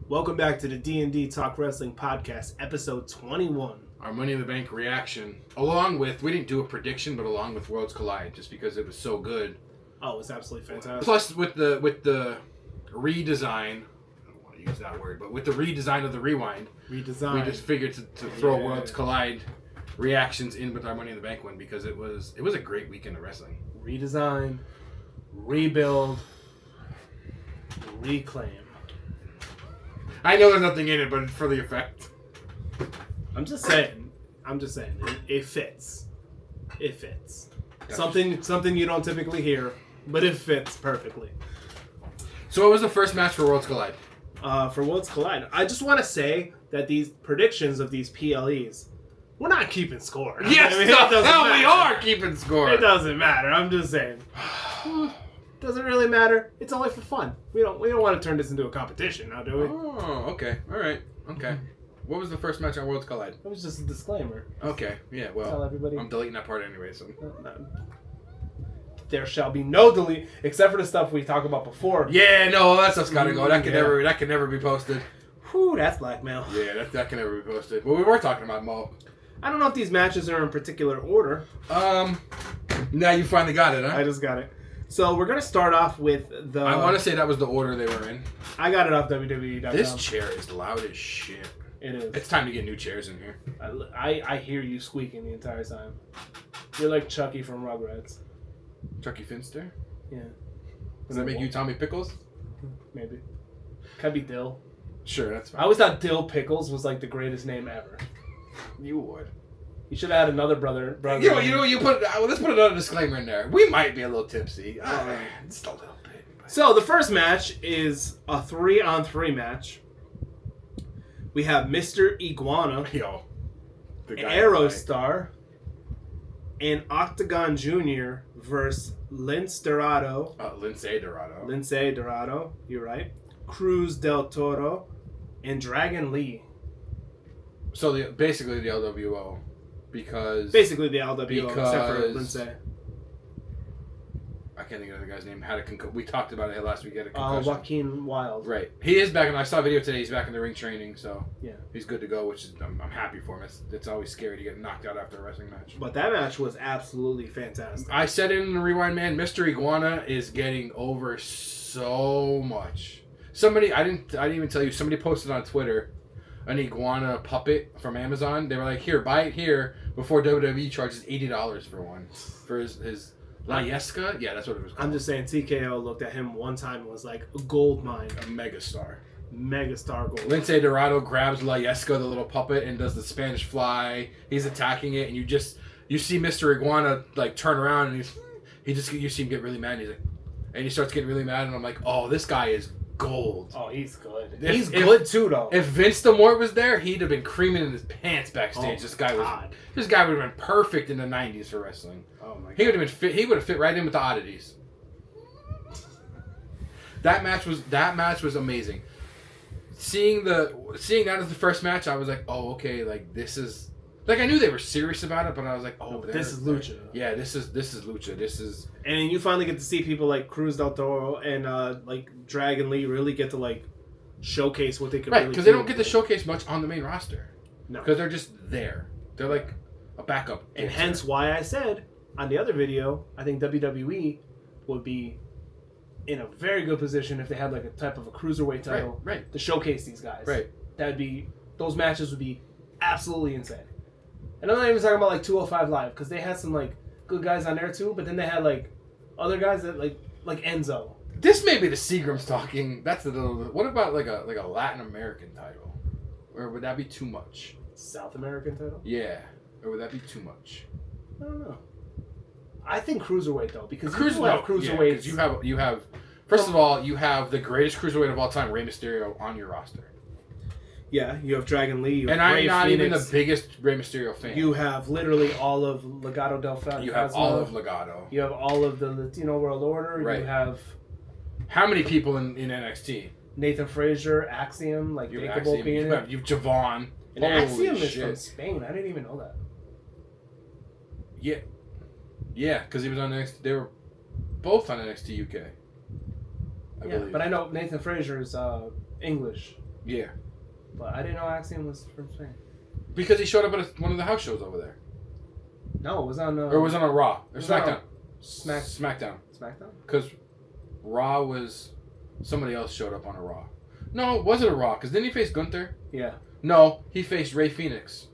Welcome back to the D&D Talk Wrestling Podcast, episode 21. Our Money in the Bank reaction, along with, we didn't do a prediction, but along with Worlds Collide, just because it was so good. Oh, it's absolutely fantastic. Plus, with the redesign, I don't want to use that word, but with the redesign of the Rewind, we just figured to throw Worlds Collide reactions in with our Money in the Bank one, because it was a great weekend of wrestling. Redesign, rebuild, reclaim. I know there's nothing in it, but it's for the effect. I'm just saying. It fits. It fits. Something you don't typically hear, but it fits perfectly. So what was the first match for Worlds Collide? For Worlds Collide, I just want to say that these predictions of these PLEs, we're not keeping score. Yes, I mean, we are keeping score. It doesn't matter. I'm just saying. Doesn't really matter. It's only for fun. We don't want to turn this into a competition now, do we? Oh, okay. All right. Okay. What was the first match on Worlds Collide? That was just a disclaimer. Okay. Yeah, well, Tell everybody. I'm deleting that part anyway, so. There shall be no delete, except for the stuff we talked about before. Yeah, no, that stuff's gotta go. That can never be posted. Whew, that's blackmail. Yeah, that can never be posted. Well, we were talking about Mo. I don't know if these matches are in particular order. Now you finally got it, huh? I just got it. So we're gonna start off with the. I want to say that was the order they were in. I got it off WWE.com. This chair is loud as shit. It is. It's time to get new chairs in here. I hear you squeaking the entire time. You're like Chucky from Rugrats. Chucky Finster? Yeah. Does that make you Tommy Pickles? Maybe. Could be Dill. Sure, that's fine. I always thought Dill Pickles was like the greatest name ever. You would. You should have had another brother. You know, let's put another disclaimer in there. We might be a little tipsy. Just a little bit. But. So the first match is a 3-on-3 match. We have Mr. Iguana, Aerostar, and Octagon Jr. versus Lince Dorado. Lince Dorado, you're right. Cruz del Toro, and Dragon Lee. So basically the LWO. Basically the LWO, except for Lince. I can't think of the guy's name. We talked about it last week. He had a concussion. Joaquin Wilde. Right. He is back, and I saw a video today. He's back in the ring training, so yeah, he's good to go, which is I'm happy for him. It's always scary to get knocked out after a wrestling match. But that match was absolutely fantastic. I said it in the Rewind, man. Mr. Iguana is getting over so much. I didn't even tell you. Somebody posted on Twitter an iguana puppet from Amazon. They were like, "Here, buy it here before WWE charges $80 for one for his La Yesca." Yeah, that's what it was called. I'm just saying, TKO looked at him one time and was like, a gold mine. A megastar gold. Lince Dorado grabs La Yesca, the little puppet, and does the Spanish fly. He's attacking it, and you see Mr. Iguana like turn around, and you see him get really mad. And he starts getting really mad, and I'm like, oh, this guy is gold. Oh, he's good. He's good too, though. If Vince Demore was there, he'd have been creaming in his pants backstage. This guy would have been perfect in the '90s for wrestling. Oh my God. He would have been fit. He would have fit right in with the oddities. That match was amazing. Seeing that as the first match, I was like, oh, okay, like this is like I knew they were serious about it, but I was like, oh, this is lucha. Yeah, this is lucha. This is. And then you finally get to see people like Cruz del Toro and like Dragon Lee really get to like showcase what they can. Right, because they don't get to showcase much on the main roster. No, because they're just there. They're like a backup. And hence why I said on the other video, I think WWE would be in a very good position if they had like a type of a cruiserweight title to showcase these guys. Right. Those matches would be absolutely insane. And I'm not even talking about like 205 Live because they had some like good guys on there too, but then they had like other guys that like Enzo. This may be the Seagrams talking. That's a little. What about like a Latin American title, or would that be too much? South American title? Yeah, or would that be too much? I don't know. I think cruiserweight though, because cruiserweights. You have. First of all, you have the greatest cruiserweight of all time, Rey Mysterio, on your roster. Yeah, you have Dragon Lee. You have and I'm Rey not Phoenix. even the biggest Rey Mysterio fan. You have literally all of Legado del Fantasma. You have all of Legado. You have all of the Latino World Order. Right. You have... How many people in NXT? Nathan Frazier, Axiom, like You've Dakeable being in. You've Javon. And Axiom is from Spain. I didn't even know that. Yeah. Yeah, because he was on NXT. They were both on NXT UK. I believe. But I know Nathan Frazier is English. Yeah. But I didn't know Axiom was from Spain. Because he showed up at one of the house shows over there. No, it was on... or it was on a Raw. Or SmackDown. SmackDown. SmackDown? Because Raw was... Somebody else showed up on a Raw. No, was it a Raw? Because didn't he face Gunther? Yeah. No, he faced Rey Fenix.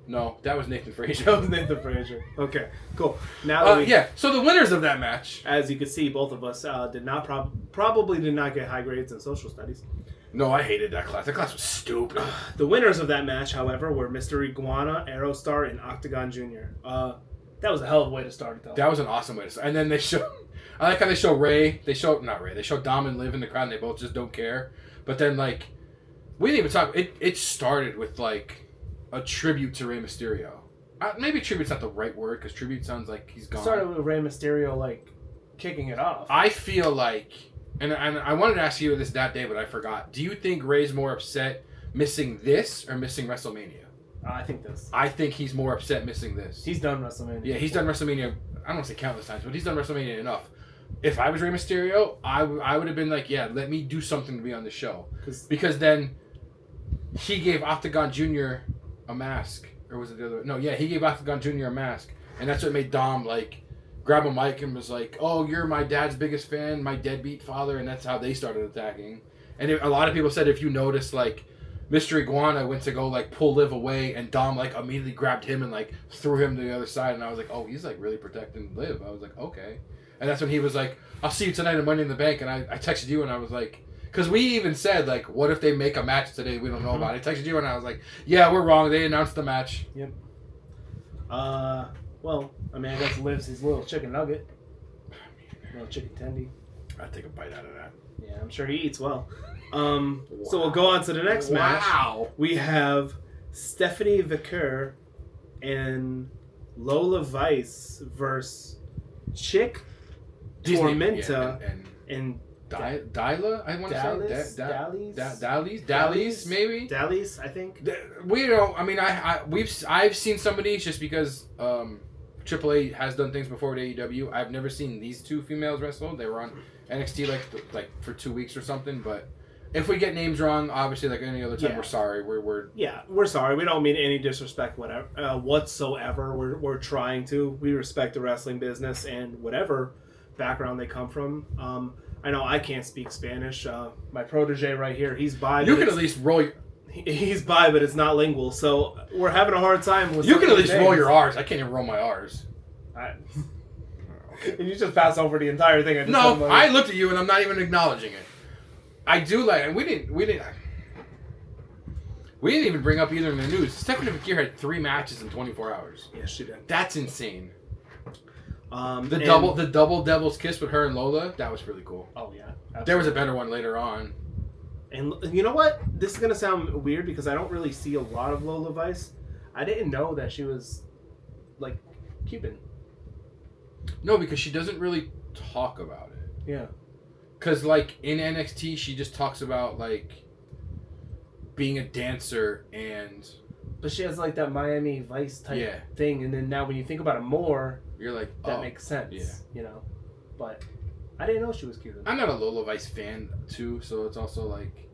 No, that was Nathan Frazier. That was Nathan Frazier. Okay, cool. Now yeah, so the winners of that match... As you can see, both of us did not probably did not get high grades in social studies. No, I hated that class. That class was stupid. The winners of that match, however, were Mr. Iguana, Aerostar, and Octagon Jr. That was a hell of a way to start it, though. That was an awesome way to start. And then they show... I like how they show Ray. They show... Not Ray. They show Dom and Liv in the crowd, and they both just don't care. But then, like... We didn't even talk... It started with, like, a tribute to Rey Mysterio. Maybe tribute's not the right word, because tribute sounds like he's gone. It started with Rey Mysterio, like, kicking it off. I feel like... And I wanted to ask you this that day, but I forgot. Do you think Ray's more upset missing this or missing WrestleMania? I think this. I think he's more upset missing this. He's done WrestleMania. Yeah, he's done WrestleMania. I don't want to say countless times, but he's done WrestleMania enough. If I was Rey Mysterio, I would have been like, yeah, let me do something to be on the show. Because then he gave Octagon Jr. a mask. Or was it the other way? No, yeah, he gave Octagon Jr. a mask. And that's what made Dom, like, grab a mic and was like, oh, you're my dad's biggest fan, my deadbeat father. And that's how they started attacking. And a lot of people said if you notice, like, Mr. Iguana went to go, like, pull Liv away, and Dom, like, immediately grabbed him and, like, threw him to the other side. And I was like, oh, he's, like, really protecting Liv. I was like, okay. And that's when he was like, I'll see you tonight at Money in the Bank. And I texted you, and I was like, because we even said, like, what if they make a match today we don't know about? I texted you, and I was like, yeah, we're wrong. They announced the match. Yep. Well, I mean, I guess Liv's his little chicken nugget. Little chicken tendy. I'd take a bite out of that. Yeah, I'm sure he eats well. Wow. So we'll go on to the next match. Wow. We have Stephanie Vicker and Lola Vice versus Chick Tormenta and Dyla, I want to say Dallas, maybe Dallas, I think. We don't. I mean, I've seen some of these just because AAA has done things before with AEW. I've never seen these two females wrestle. They were on NXT like for 2 weeks or something. But if we get names wrong, obviously like any other time, we're sorry. We're sorry. We don't mean any disrespect whatsoever. We're trying to. We respect the wrestling business and whatever background they come from. I know I can't speak Spanish. My protege right here, he's bi. You can at least roll your... He's bi, but it's not lingual, so we're having a hard time with... You can at least roll your R's. I can't even roll my R's. You just pass over the entire thing. I looked at you and I'm not even acknowledging it. I do like... And we didn't even bring up either in the news. Stephanie McGeer had 3 matches in 24 hours. Yes, she did. That's insane. The double Devil's Kiss with her and Lola, that was really cool. Oh yeah, absolutely. There was a better one later on. And you know what? This is gonna sound weird because I don't really see a lot of Lola Vice. I didn't know that she was like Cuban. No, because she doesn't really talk about it. Yeah. Because like in NXT, she just talks about like being a dancer and. But she has like that Miami Vice type thing, and then now when you think about it more, you're like, that makes sense. Yeah. You know, but I didn't know she was Cuban. I'm not a Lola Vice fan too, so it's also like,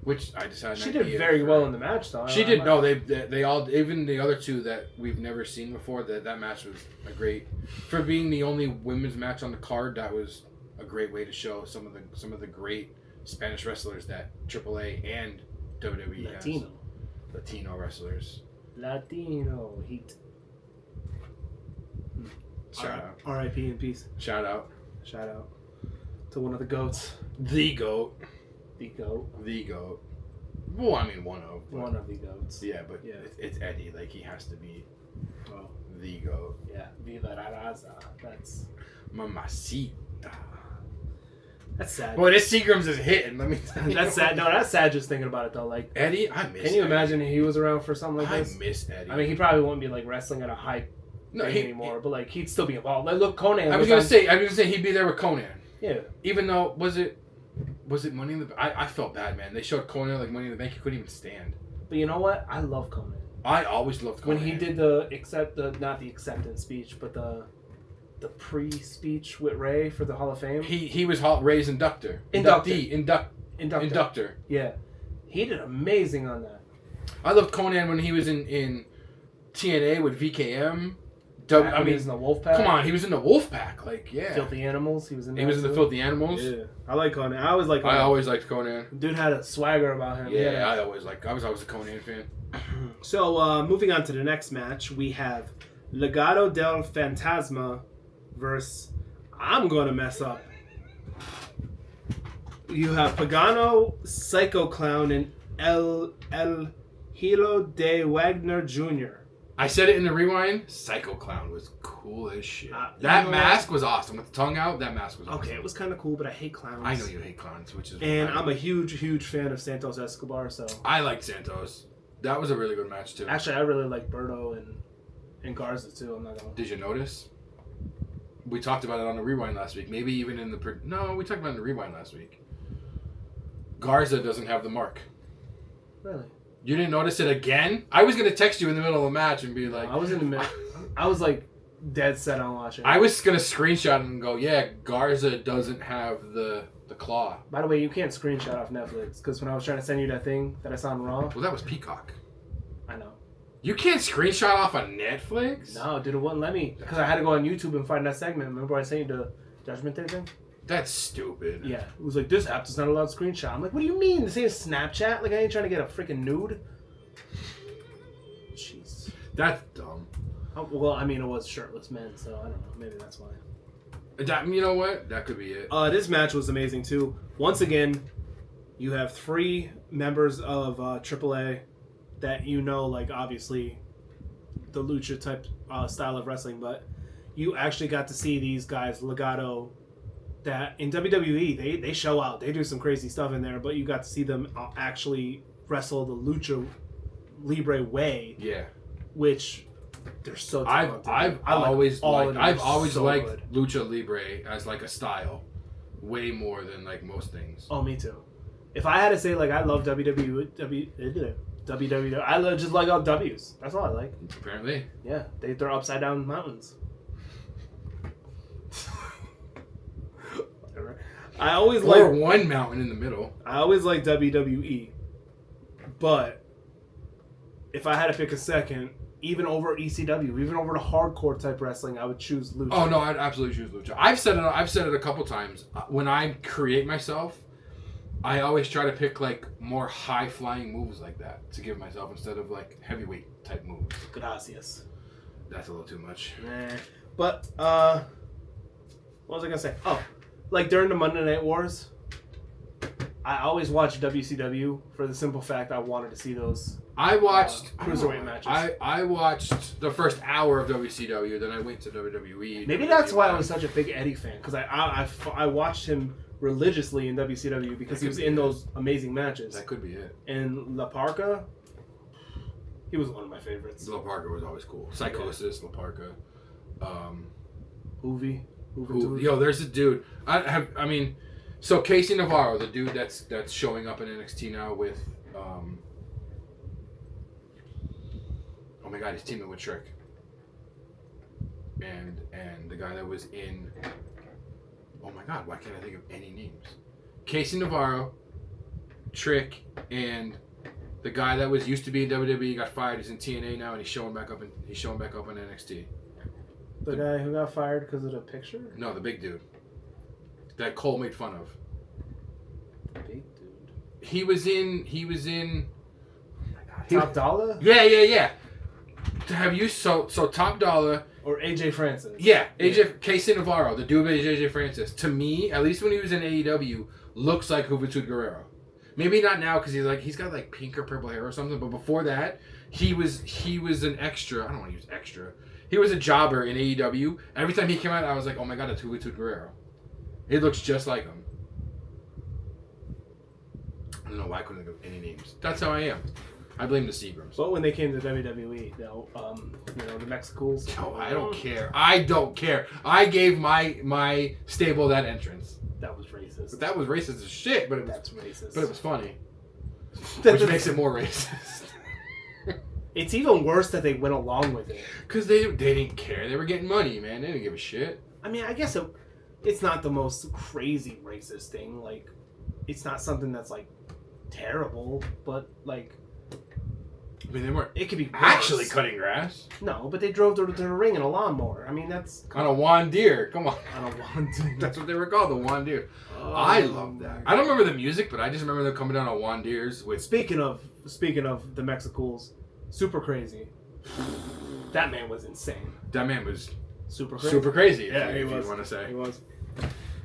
Which I decided. She did very well in the match, though. She did. No, they all, even the other two that we've never seen before. That match was a great, for being the only women's match on the card. That was a great way to show some of the great Spanish wrestlers that AAA and WWE has. Latino wrestlers. Latino heat. Shout out. R.I.P. in peace. Shout out. Shout out to one of the goats. The goat. The goat. The goat. Well, I mean one of the goats. Yeah, but it's Eddie. Like he has to be. Oh. The goat. Yeah. Viva la raza. That's. Mamacita. That's sad. Boy, this Seagrams is hitting. Let me tell you. That's sad. No, that's sad just thinking about it, though. Like Eddie, I miss Can you imagine if he was around for something like this? I miss Eddie. I mean, he probably wouldn't be, like, wrestling at a high thing anymore, but, like, he'd still be involved. Like, look, Conan. I was going to say he'd be there with Conan. Yeah. Even though, was it Was it Money in the... I felt bad, man. They showed Conan like Money in the Bank. He couldn't even stand. But you know what? I love Conan. I always loved Conan. When he did not the acceptance speech, but the pre-speech with Ray for the Hall of Fame. He was Ray's inductor. Inductor. Yeah. He did amazing on that. I loved Conan when he was in TNA with VKM. He was in the Wolfpack. Come on, he was in the Wolfpack. Like, yeah. Filthy Animals. He was in. He was in the Filthy Animals. Yeah, I like Conan. I always liked Conan. Dude had a swagger about him. Yeah, I was always a Conan fan. So moving on to the next match, we have Legado del Fantasma versus. I'm going to mess up. You have Pagano, Psycho Clown, and El Hilo de Wagner Jr. I said it in the rewind. Psycho Clown was cool as shit. That mask was awesome. With the tongue out, that mask was awesome. Okay, it was kind of cool, but I hate clowns. I know you hate clowns, which is... And I'm a huge fan of Santos Escobar, so... I liked Santos. That was a really good match, too. Actually, I really like Berto and Garza, too. I'm not gonna... Did you notice? We talked about it on the rewind last week. Maybe even in the... No, we talked about it in the rewind last week. Garza doesn't have the mark. Really? You didn't notice it again? I was going to text you in the middle of the match and be like... I was in the middle. I was like dead set on watching. I was going to screenshot and go, yeah, Garza doesn't have the claw. By the way, you can't screenshot off Netflix because when I was trying to send you that thing that I saw on Raw... Well, that was Peacock. I know. You can't screenshot off on Netflix? No, dude, it wouldn't let me because I had to go on YouTube and find that segment. Remember I sent you the Judgment Day thing? That's stupid. Yeah. It was like, this app does not allow screenshot. I'm like, what do you mean? This ain't Snapchat? Like, I ain't trying to get a freaking nude. Jeez. That's dumb. Oh, well, I mean, it was shirtless men, so I don't know. Maybe that's why. You know what? That could be it. This match was amazing, too. Once again, you have 3 members of AAA that you know, like, obviously, the lucha type style of wrestling, but you actually got to see these guys, Legado, that in WWE, they show out. They do some crazy stuff in there, but you got to see them actually wrestle the lucha libre way. Yeah. Which they're so talented. I've always liked good. lucha libre as like a style way more than like most things. Oh, me too. If I had to say, like, I love WWE, I just like all W's. That's all I like. Apparently. Yeah, they're upside down mountains. I always or one mountain in the middle. I always like WWE, but if I had to pick a second, even over ECW, even over the hardcore type wrestling, I would choose lucha. Oh no, I'd absolutely choose lucha. I've said it a couple times. When I create myself, I always try to pick like more high flying moves like that to give myself instead of like heavyweight type moves. Gracias. That's a little too much. Nah. But what was I gonna say? Oh. Like during the Monday Night Wars, I always watched WCW for the simple fact I wanted to see those. I watched cruiserweight matches. I watched the first hour of WCW, then I went to WWE. Maybe that's why I was such a big Eddie fan, because I watched him religiously in WCW because he was in those amazing matches. That could be it. And La Parka, he was one of my favorites. La Parka was always cool. Psychosis, La Parka. Hoovy. Yo, there's a dude. So Casey Navarro, the dude that's showing up in NXT now with, oh my God, he's teaming with Trick, and the guy that was in, oh my God, why can't I think of any names? Casey Navarro, Trick, and the guy that used to be in WWE got fired. He's in TNA now, and he's showing back up in NXT. The guy who got fired because of the picture? No, the big dude. That Cole made fun of. The big dude. He was in. Oh my God. Top Dollar? Yeah. Have you so Top Dollar or AJ Francis? Yeah, Casey Navarro, the dude with AJ Francis. To me, at least when he was in AEW, looks like Juventud Guerrero. Maybe not now because he's got like pink or purple hair or something. But before that, he was an extra. I don't want to use extra. He was a jobber in AEW. Every time he came out, I was like, oh my God, that's Juventud Guerrero. It looks just like him. I don't know why I couldn't think of any names. That's how I am. I blame the Seagrams. But when they came to WWE, though, the Mexicools. No, I don't care. I don't care. I gave my stable that entrance. That was racist. racist. But that was racist as shit. But That's racist. But it was funny, which makes it more racist. It's even worse that they went along with it. Because they didn't care. They were getting money, man. They didn't give a shit. I mean, I guess it's not the most crazy racist thing. Like, it's not something that's, like, terrible. But, like... I mean, they weren't it could be worse. actually cutting grass. No, but they drove to the ring in a lawnmower. I mean, that's... On a Juan Deere. Come on. On a Juan Deere. That's what they were called, the Juan Deere. I love that. I don't remember the music, but I just remember them coming down on Juan Deeres with... Speaking of the Mexicools, super crazy. That man was insane. That man was super crazy. Super crazy, yeah, if you want to say. He was.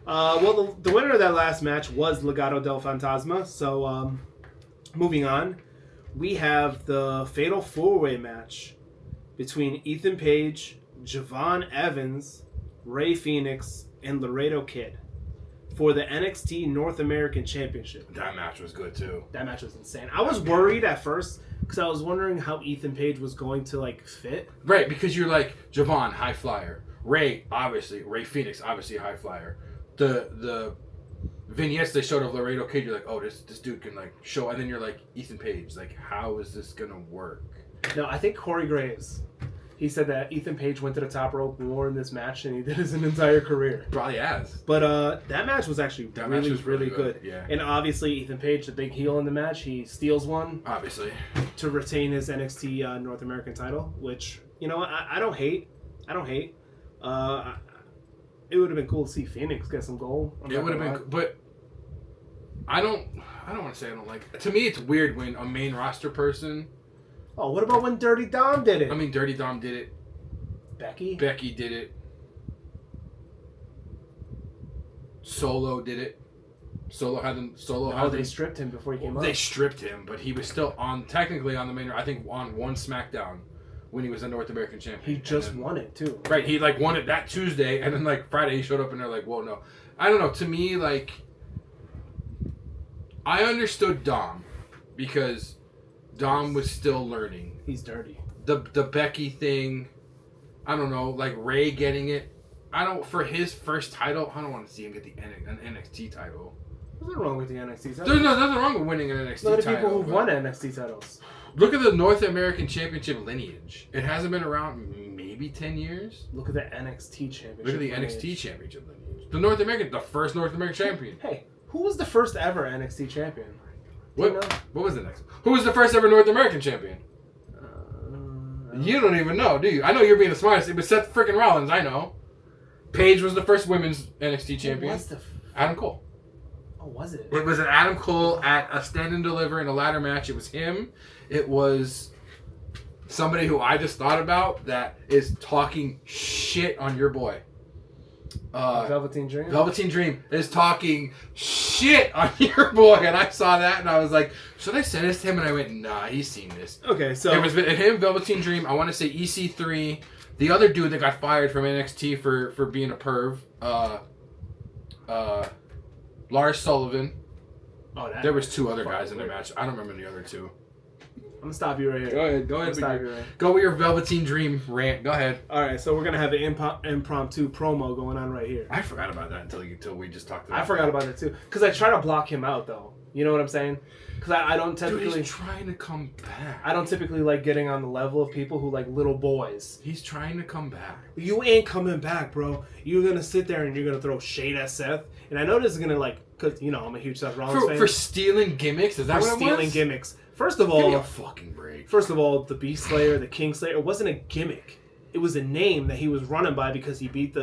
Well, the winner of that last match was Legado del Fantasma. So, moving on, we have the Fatal 4-Way match between Ethan Page, Javon Evans, Rey Fenix, and Laredo Kid for the NXT North American Championship. That match was good, too. That match was insane. I was worried at first because I was wondering how Ethan Page was going to, like, fit. Right, because you're like, Javon, high flyer. Rey Fenix, obviously high flyer. The vignettes they showed of Laredo Kid, you're like, oh, this dude can, like, show. And then you're like, Ethan Page, like, how is this going to work? No, I think Corey Graves, he said that Ethan Page went to the top rope more in this match than he did his entire career. Probably has. But that match was actually really good. Yeah. And obviously, Ethan Page, the big heel in the match, he steals one. Obviously. To retain his NXT North American title, which, you know, I don't hate. It would have been cool to see Phoenix get some gold. It would have been, but I don't want to say I don't like it. To me, it's weird when a main roster person. Oh, what about when Dirty Dom did it? I mean, Dirty Dom did it. Becky did it. Solo did it. They stripped him before he came up. They stripped him, but he was still technically on the main. I think on one SmackDown when he was a North American champion. He just won it too. Right, he like won it that Tuesday, and then like Friday he showed up, and they're like, "Whoa, no." I don't know. To me, like, I understood Dom because Dom was still learning. He's dirty. The Becky thing, I don't know. Like Ray getting it, for his first title. I don't want to see him get an NXT title. There's nothing wrong with the NXT title. There's nothing wrong with winning an NXT title. A lot of people who've won NXT titles. Look at the North American Championship lineage. It hasn't been around maybe 10 years. Look at the NXT Championship. Look at the NXT Championship lineage. The first North American champion. Hey, who was the first ever NXT champion? What was the next one? Who was the first ever North American champion? You don't even know, do you? I know you're being the smartest. It was Seth freaking Rollins, I know. Paige was the first women's NXT champion. Who was Adam Cole. Oh, was it? It was an Adam Cole at a stand and deliver in a ladder match. It was him. It was somebody who I just thought about that is talking shit on your boy. Velveteen Dream? Velveteen Dream is talking shit on your boy. And I saw that and I was like, should I send this to him? And I went, nah, he's seen this. Okay, so... It was him, Velveteen Dream. I want to say EC3. The other dude that got fired from NXT for being a perv. Lars Sullivan. Oh, there was two other guys in the match. I don't remember the other two. I'm gonna stop you right here. Go ahead. Go with your Velveteen Dream rant. Go ahead. All right, so we're gonna have an impromptu promo going on right here. I forgot about that until we just talked about it. I forgot about it too, because I try to block him out though. You know what I'm saying? Because I don't typically. Dude, he's trying to come back. I don't typically like getting on the level of people who like little boys. He's trying to come back. You ain't coming back, bro. You're gonna sit there and you're gonna throw shade at Seth, and I know this is gonna like, cause you know I'm a huge Seth Rollins fan. For stealing gimmicks? Is that what it was? Stealing gimmicks. First of all, give me a fucking break. First of all, the Beast Slayer, the King Slayer, it wasn't a gimmick. It was a name that he was running by because he beat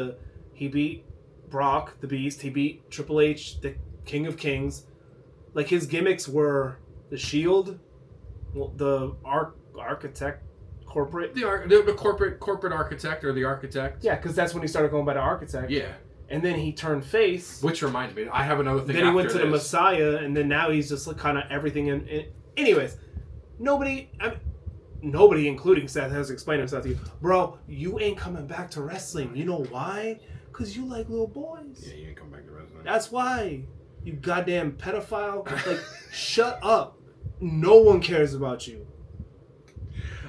Brock, the Beast. He beat Triple H, the King of Kings. Like his gimmicks were the Shield, the Architect corporate, the corporate architect or the architect. Yeah, because that's when he started going by the Architect. Yeah. And then he turned face. Which reminds me, I have another thing. Then he went to the Messiah, and then now he's just like kind of everything. Anyways, nobody, including Seth, has explained himself to you. Bro, you ain't coming back to wrestling. You know why? Because you like little boys. Yeah, you ain't coming back to wrestling. That's why. You goddamn pedophile. Like, shut up. No one cares about you.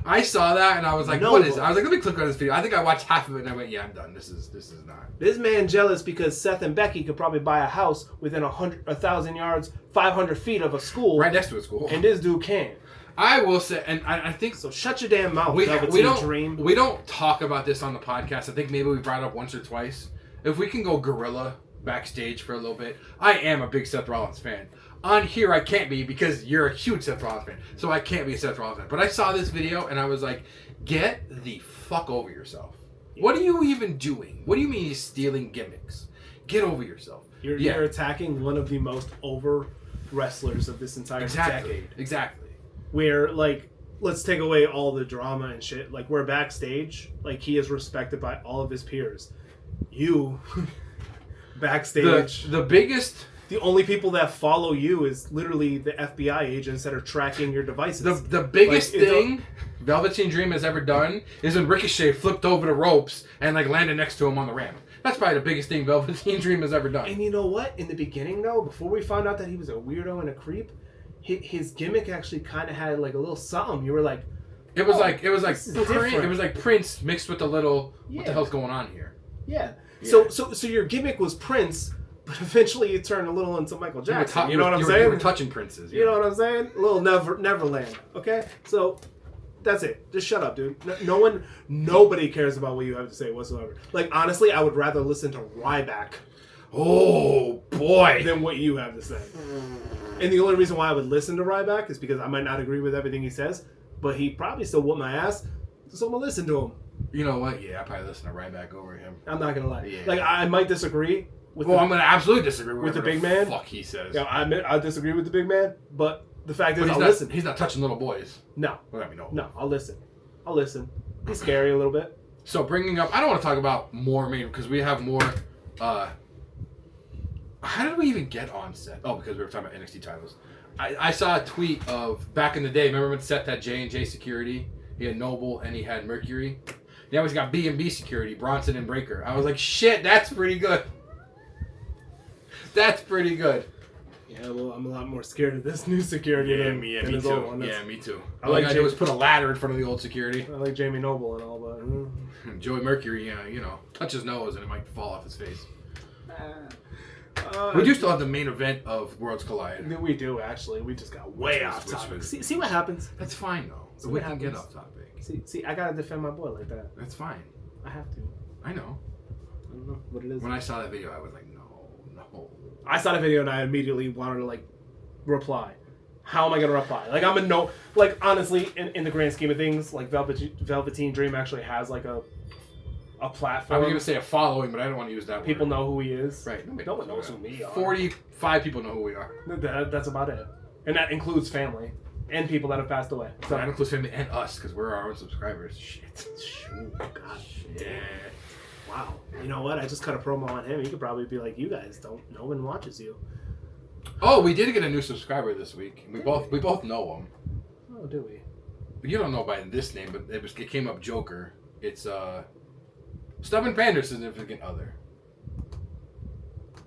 I saw that and I was like, No, what is it? bro. I was like, let me click on this video. I think I watched half of it and I went, yeah, I'm done. This is not. This man jealous because Seth and Becky could probably buy a house within 1,000 yards, 500 feet of a school. Right next to a school. And this dude can't. I will say, and I think So shut your damn mouth. we don't Dream. we don't talk about this on the podcast. I think maybe we brought it up once or twice. If we can go guerrilla backstage for a little bit, I am a big Seth Rollins fan. On here, I can't be because you're a huge Seth Rollins fan, so I can't be a Seth Rollins fan. But I saw this video and I was like, get the fuck over yourself. What are you even doing? What do you mean he's stealing gimmicks? Get over yourself. You're attacking one of the most over wrestlers of this entire decade. Exactly. Where, like, let's take away all the drama and shit. Like, we're backstage. Like, he is respected by all of his peers. You, backstage. The biggest... The only people that follow you is literally the FBI agents that are tracking your devices. The biggest thing Velveteen Dream has ever done is when Ricochet flipped over the ropes and like landed next to him on the ramp. That's probably the biggest thing Velveteen Dream has ever done. And you know what? In the beginning, though, before we found out that he was a weirdo and a creep, his gimmick actually kind of had like a little something. You were like, it was like Prince mixed with a little. What the hell's going on here? Yeah. So your gimmick was Prince. But eventually you turned a little into Michael Jackson. You know what I'm saying? You were touching princes. You know what I'm saying? A little Neverland. Okay? So that's it. Just shut up, dude. Nobody cares about what you have to say whatsoever. Like, honestly, I would rather listen to Ryback. Oh, boy. Than what you have to say. And the only reason why I would listen to Ryback is because I might not agree with everything he says, but he probably still whooped my ass, so I'm going to listen to him. You know what? Yeah, I probably listen to Ryback over him. I'm not going to lie. Yeah. Like, I might disagree. I'm going to absolutely disagree with the big man. Fuck, he says. Yeah, I disagree with the big man, but the fact is, I'll listen. listen. He's not touching little boys. No. Well, I mean, no, I'll listen. He's scary a little bit. So bringing up, I don't want to talk about more, maybe because we have more. How did we even get on Seth? Oh, because we were talking about NXT titles. I saw a tweet of back in the day. Remember when Seth had J&J security? He had Noble and he had Mercury. Now he's got B&B security, Bronson and Breaker. I was like, shit, that's pretty good. That's pretty good. Yeah, well, I'm a lot more scared of this new security than me his too. old one. Me too. All I did was put a ladder in front of the old security. I like Jamie Noble and all, but... Joey Mercury, touch his nose and it might fall off his face. We do still have the main event of Worlds Collide. We do, actually. We just got way off topic. See what happens. That's fine, though. See we what can get happens. off topic. See, I gotta defend my boy like that. That's fine. I have to. I know. I don't know what it is. When I saw that video, I was like, no. I saw the video and I immediately wanted to, like, reply. How am I going to reply? Like, I'm a no... Like, honestly, in the grand scheme of things, like, Velveteen Dream actually has, like, a platform. I was going to say a following, but I don't want to use that word. People know who he is. Right. No one knows who we are. 45 people know who we are. That's about it. And that includes family. And people that have passed away. So that includes family and us, because we're our own subscribers. Shit. God damn. Wow. You know what? I just cut a promo on him. He could probably be like, you guys don't... No one watches you. Oh, we did get a new subscriber this week. We both know him. Oh, do we? You don't know by this name, but it came up Joker. It's Stubborn Pander's significant other.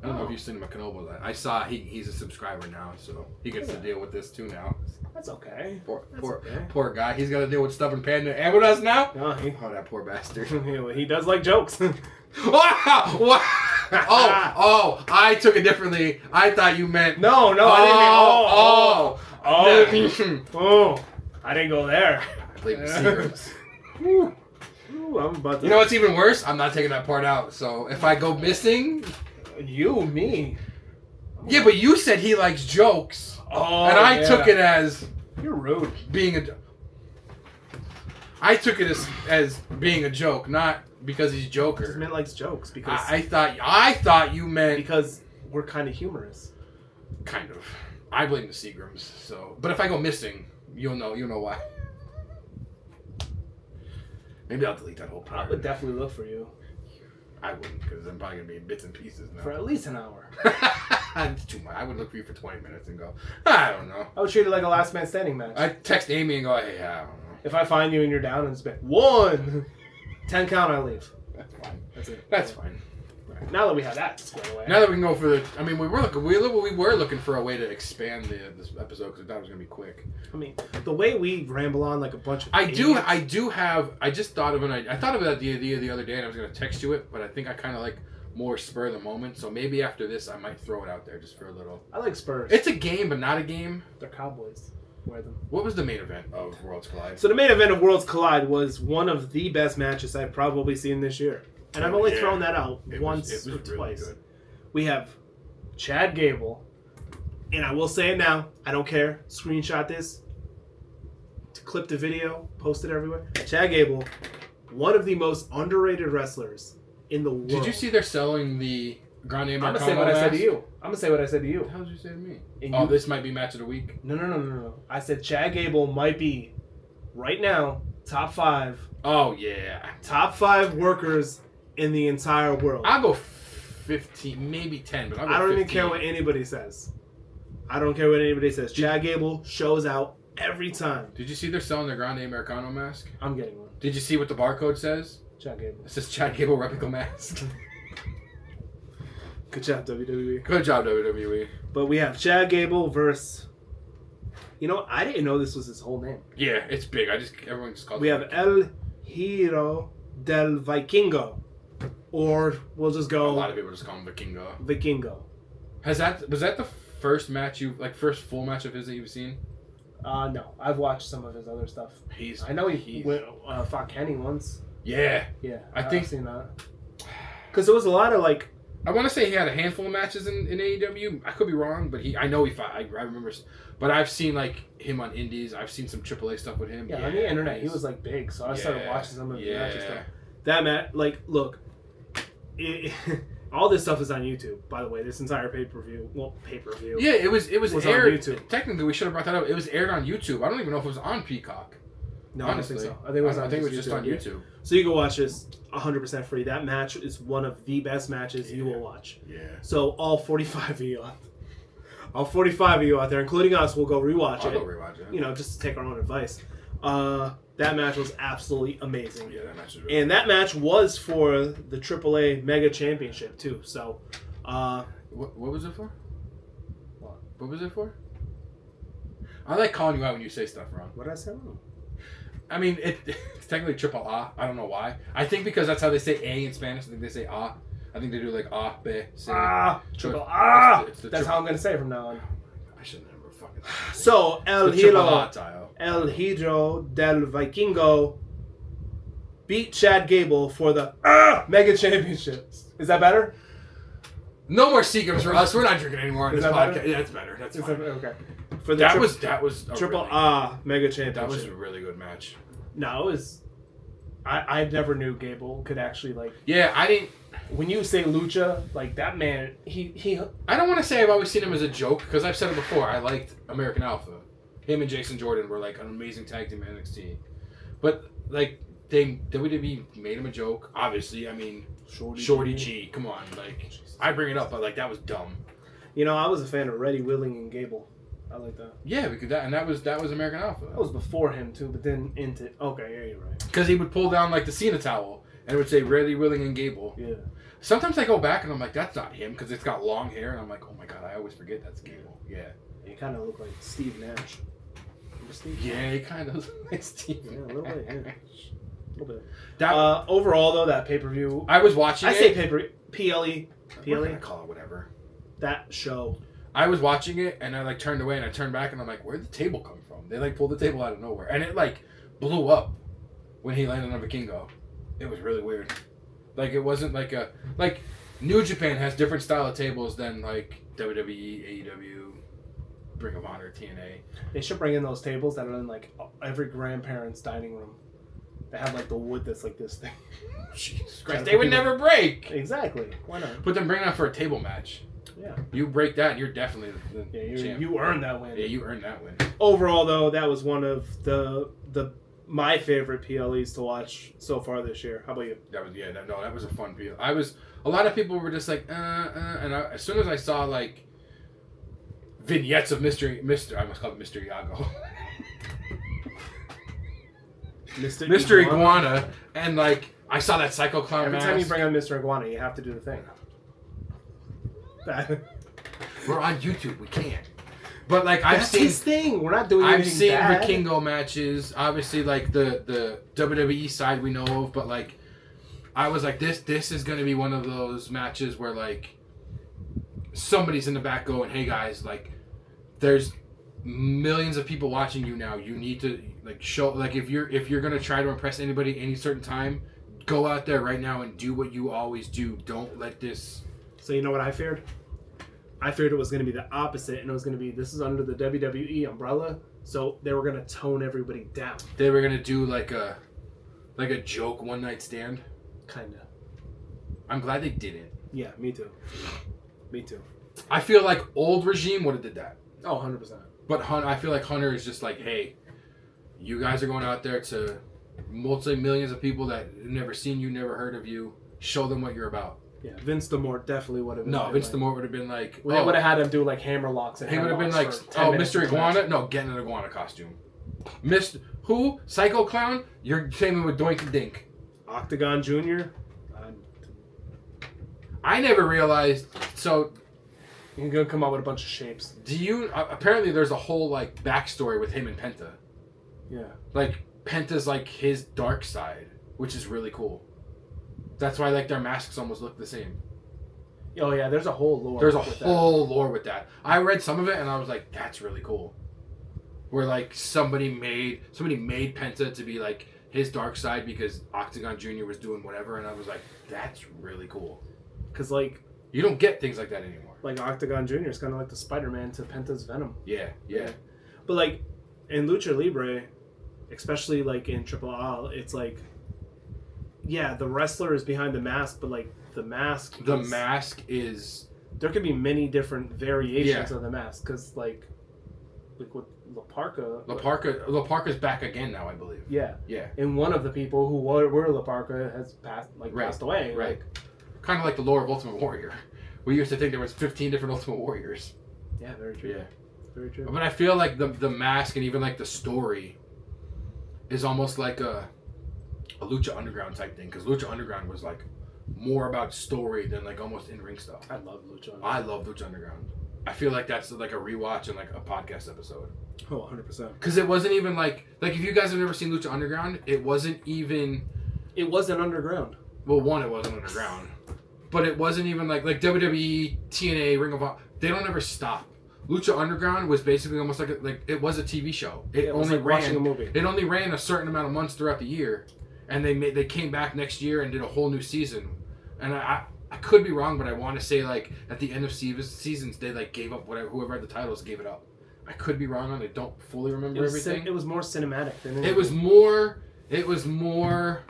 I don't know if you've seen him at Knoble. I saw he's a subscriber now, so he gets to deal with this too now. That's okay. Poor guy. He's got to deal with Stubborn Panda and with us now. Oh, that poor bastard. He does like jokes. What? I took it differently. I thought you meant no. I didn't mean I didn't go there. I played the secrets. Ooh, I'm about to. You know what's even worse? I'm not taking that part out. So if I go missing, me. Yeah, but you said he likes jokes. Oh, and I took it as you're rude. I took it as being a joke, not because he's Joker. This man likes jokes because I thought you meant because we're kind of humorous. Kind of. I blame the Seagrams. So, but if I go missing, you'll know why. Maybe I'll delete that whole part. I would definitely look for you. I wouldn't, because I'm probably gonna be in bits and pieces now. For at least an hour. It's too much. I would look for you for 20 minutes and go, I don't know. I would treat it like a last man standing match. I text Amy and go, hey, I don't know. If I find you and you're down and it's been 1, 10 count, I leave. That's fine. That's it. That's fine. Right. Now that we have that squared away. Now that we can go for the, I mean, we were looking for a way to expand this episode because we thought it was gonna be quick. I mean, the way we ramble on like a bunch of I just thought of I thought of that the other day, and I was gonna text you it, but I think I kind of like more spur of the moment. So maybe after this, I might throw it out there just for a little. I like Spurs. It's a game, but not a game. They're Cowboys. Wear them. What was the main event of Worlds Collide? So the main event of Worlds Collide was one of the best matches I've probably seen this year. And I've only thrown that out once or twice. Really, we have Chad Gable, and I will say it now, I don't care, screenshot this, to clip the video, post it everywhere. Chad Gable, one of the most underrated wrestlers in the world. Did you see they're selling the Grande Americano? I'm going to say what I said to you. I'm going to say what I said to you. How did you say to me? And this might be match of the week? No. I said Chad Gable might be, right now, top 5. Oh, yeah. Top 5 workers in the entire world. I'll go 15, maybe 10, but I'll go I don't 15. even care what anybody says. I don't care what anybody says. Chad Gable shows out every time. Did you see they're selling their Grande Americano mask? I'm getting one. Did you see what the barcode says? Chad Gable. It says Chad Gable replica mask. Good job, WWE. Good job, WWE. But we have Chad Gable versus... You know, I didn't know this was his whole name. Yeah, it's big. Everyone just calls it. We have El Hero del Vikingo. Or we'll just go... A lot of people just call him Vikingo. Vikingo. Was that the first match first full match of his that you've seen? No. I've watched some of his other stuff. I know he went fought Kenny once. Yeah. Yeah. I think... I've seen that. Because there was a lot of like... I want to say he had a handful of matches in AEW. I could be wrong, but I know he fought. I remember. But I've seen like him on Indies. I've seen some AAA stuff with him. Yeah, on the internet, he was like big. So I started watching some of his matches stuff. That match, like, look... all this stuff is on YouTube, by the way. This entire pay-per-view. Well, pay-per-view. Yeah, it was aired on YouTube. Technically, we should have brought that up. It was aired on YouTube. I don't even know if it was on Peacock. No, honestly. I don't think so. I think it was just on YouTube. So you can watch this 100% free. That match is one of the best matches you will watch. Yeah. So all 45 of you out there, including us, will go rewatch it. I'll go rewatch it. You know, just to take our own advice. That match was absolutely amazing. Yeah, that match was really And that match was for the AAA Mega Championship, too. So, What was it for? What? What was it for? I like calling you out when you say stuff wrong. What did I say wrong? I mean, it's technically triple A. I don't know why. I think because that's how they say A in Spanish. I think they say A. I think they do like A, B, C. Triple So A. it's the That's how I'm going to say it from now on. I should never fucking. So, El Hidro del Vikingo beat Chad Gable for the Mega Championship. Is that better? No more secrets for us. We're not drinking anymore on Is this that podcast. Yeah, that's better. That's fine. Okay. For the that was a Triple really, A Mega Championship. That was a really good match. No, it was. I never knew Gable could actually like. Yeah, I didn't. When you say lucha, like that man, he. I don't want to say I've always seen him as a joke because I've said it before. I liked American Alpha. Him and Jason Jordan were like an amazing tag team in NXT, but like WWE made him a joke. Obviously, I mean, Shorty G. Come on, like I bring it up, but like that was dumb. You know, I was a fan of Reddy Willing and Gable. I like that. Yeah, because that was American Alpha. That was before him too, but then into yeah, you're right. Because he would pull down like the Cena towel and it would say Reddy Willing and Gable. Yeah. Sometimes I go back and I'm like, that's not him because it's got long hair, and I'm like, oh my god, I always forget that's Gable. Yeah. He kind of looked like Steve Nash. Steve? Yeah, he kind of looks like Steve. Yeah, a little bit. Yeah. A little bit. That, overall, though, that pay-per-view... I was watching it. I say pay-per-view. PLE. We're gonna call it whatever. That show. I was watching it, and I like turned away, and I turned back, and I'm like, where'd the table come from? They like pulled the table out of nowhere. And it like blew up when he landed on Vikingo. It was really weird. Like, it wasn't like a... Like, New Japan has different style of tables than like WWE, AEW, Ring of Honor, TNA. They should bring in those tables that are in like every grandparent's dining room. They have like the wood that's like this thing. Jesus Christ, they would never break. Exactly. Why not? Put them bring out for a table match. Yeah. You break that, and you're definitely the champ. You earned that win. Yeah, you earned that win. Overall, though, that was one of my favorite PLEs to watch so far this year. How about you? That was a fun PLE. A lot of people were just like, and as soon as I saw like vignettes of Mr. I almost called it Mr. Iago. Mr. Iguana, and like I saw that Psycho Clown Every mask. time you bring on Mr. Iguana, you have to do the thing. We're on YouTube. We can't. But like I've That's seen his thing. We're not doing anything I've seen bad. Vikingo matches. Obviously, like the WWE side we know of, but like I was like this is gonna be one of those matches where like somebody's in the back going, "Hey guys, like there's millions of people watching you now. You need to like show like if you're gonna try to impress anybody any certain time, go out there right now and do what you always do. Don't let this." So you know what I feared? I feared it was going to be the opposite, and it was going to be this is under the WWE umbrella, so they were going to tone everybody down. They were gonna do like a joke one night stand. Kinda. I'm glad they didn't. Yeah, me too. Me too. I feel like old regime would have did that. Oh, 100%. But I feel like Hunter is just like, hey, you guys are going out there to multi-millions of people that have never seen you, never heard of you. Show them what you're about. Yeah, Vince Damore definitely would have been. No, Vince Damore would have been like... Well, they would have had him do like hammer locks. And he would have been like, oh, Mr. Iguana? No, get in an iguana costume. Who? Psycho Clown? You're saying with Doink and Dink. Octagon Jr.? I never realized... So... You're going to come up with a bunch of shapes. Do you... apparently there's a whole like backstory with him and Penta. Yeah. Like, Penta's like his dark side, which is really cool. That's why like their masks almost look the same. Oh yeah, there's a whole lore. There's a whole lore with that. I read some of it and I was like, that's really cool. Where like somebody made Penta to be like his dark side because Octagon Jr. was doing whatever, and I was like, that's really cool. Because like you don't get things like that anymore. Like Octagon Jr. is kind of like the Spider-Man to Penta's Venom. Yeah. But like in Lucha Libre, especially like in Triple A, it's like, yeah, the wrestler is behind the mask, but like the mask is there could be many different variations of the mask, because like with La Parka's back again now, I believe. Yeah. And one of the people who were La Parka has passed away. Right. Like, kind of like the lore of Ultimate Warrior. We used to think there was 15 different Ultimate Warriors. Yeah, very true. Yeah. Very true. But I feel like the mask and even like the story is almost like a Lucha Underground type thing, because Lucha Underground was like more about story than like almost in-ring stuff. I love Lucha Underground. I love Lucha Underground. I feel like that's like a rewatch and like a podcast episode. Oh, 100%. Because it wasn't even like if you guys have never seen Lucha Underground, it wasn't underground. Well, one, it wasn't underground, but it wasn't even like WWE, TNA, Ring of Honor. They don't ever stop. Lucha Underground was basically almost like it was a TV show. It only like ran watching a movie. It only ran a certain amount of months throughout the year, and they came back next year and did a whole new season. And I could be wrong, but I want to say like at the end of seasons they like gave up whoever had the titles gave it up. I could be wrong on it. I don't fully remember everything. It was more cinematic than anything. It was more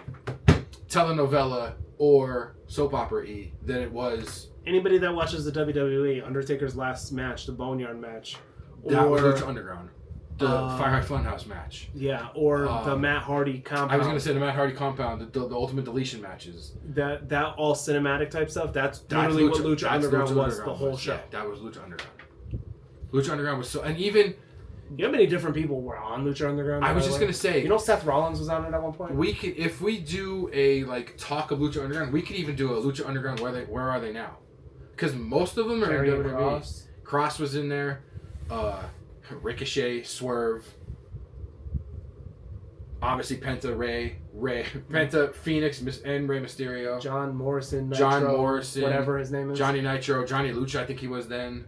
telenovela or soap opera-y than it was. Anybody that watches the WWE, Undertaker's last match, the Boneyard match, That was Lucha Underground. The Fire Funhouse match. Yeah, or the Matt Hardy compound. I was going to say the Matt Hardy compound, the Ultimate Deletion matches. That all cinematic type stuff, that's literally what Lucha Underground was the whole show. Yeah, that was Lucha Underground. Lucha Underground was so... And even... You know how many different people were on Lucha Underground? I was just going to say... You know Seth Rollins was on it at one point? We could, if we do a talk of Lucha Underground, we could even do a Lucha Underground where are they now? Because most of them are in WWE. Cross was in there. Ricochet, Swerve. Obviously Penta, Ray, Penta, Phoenix, and Rey Mysterio. John Morrison, whatever his name is. Johnny Nitro, Johnny Lucha, I think he was then.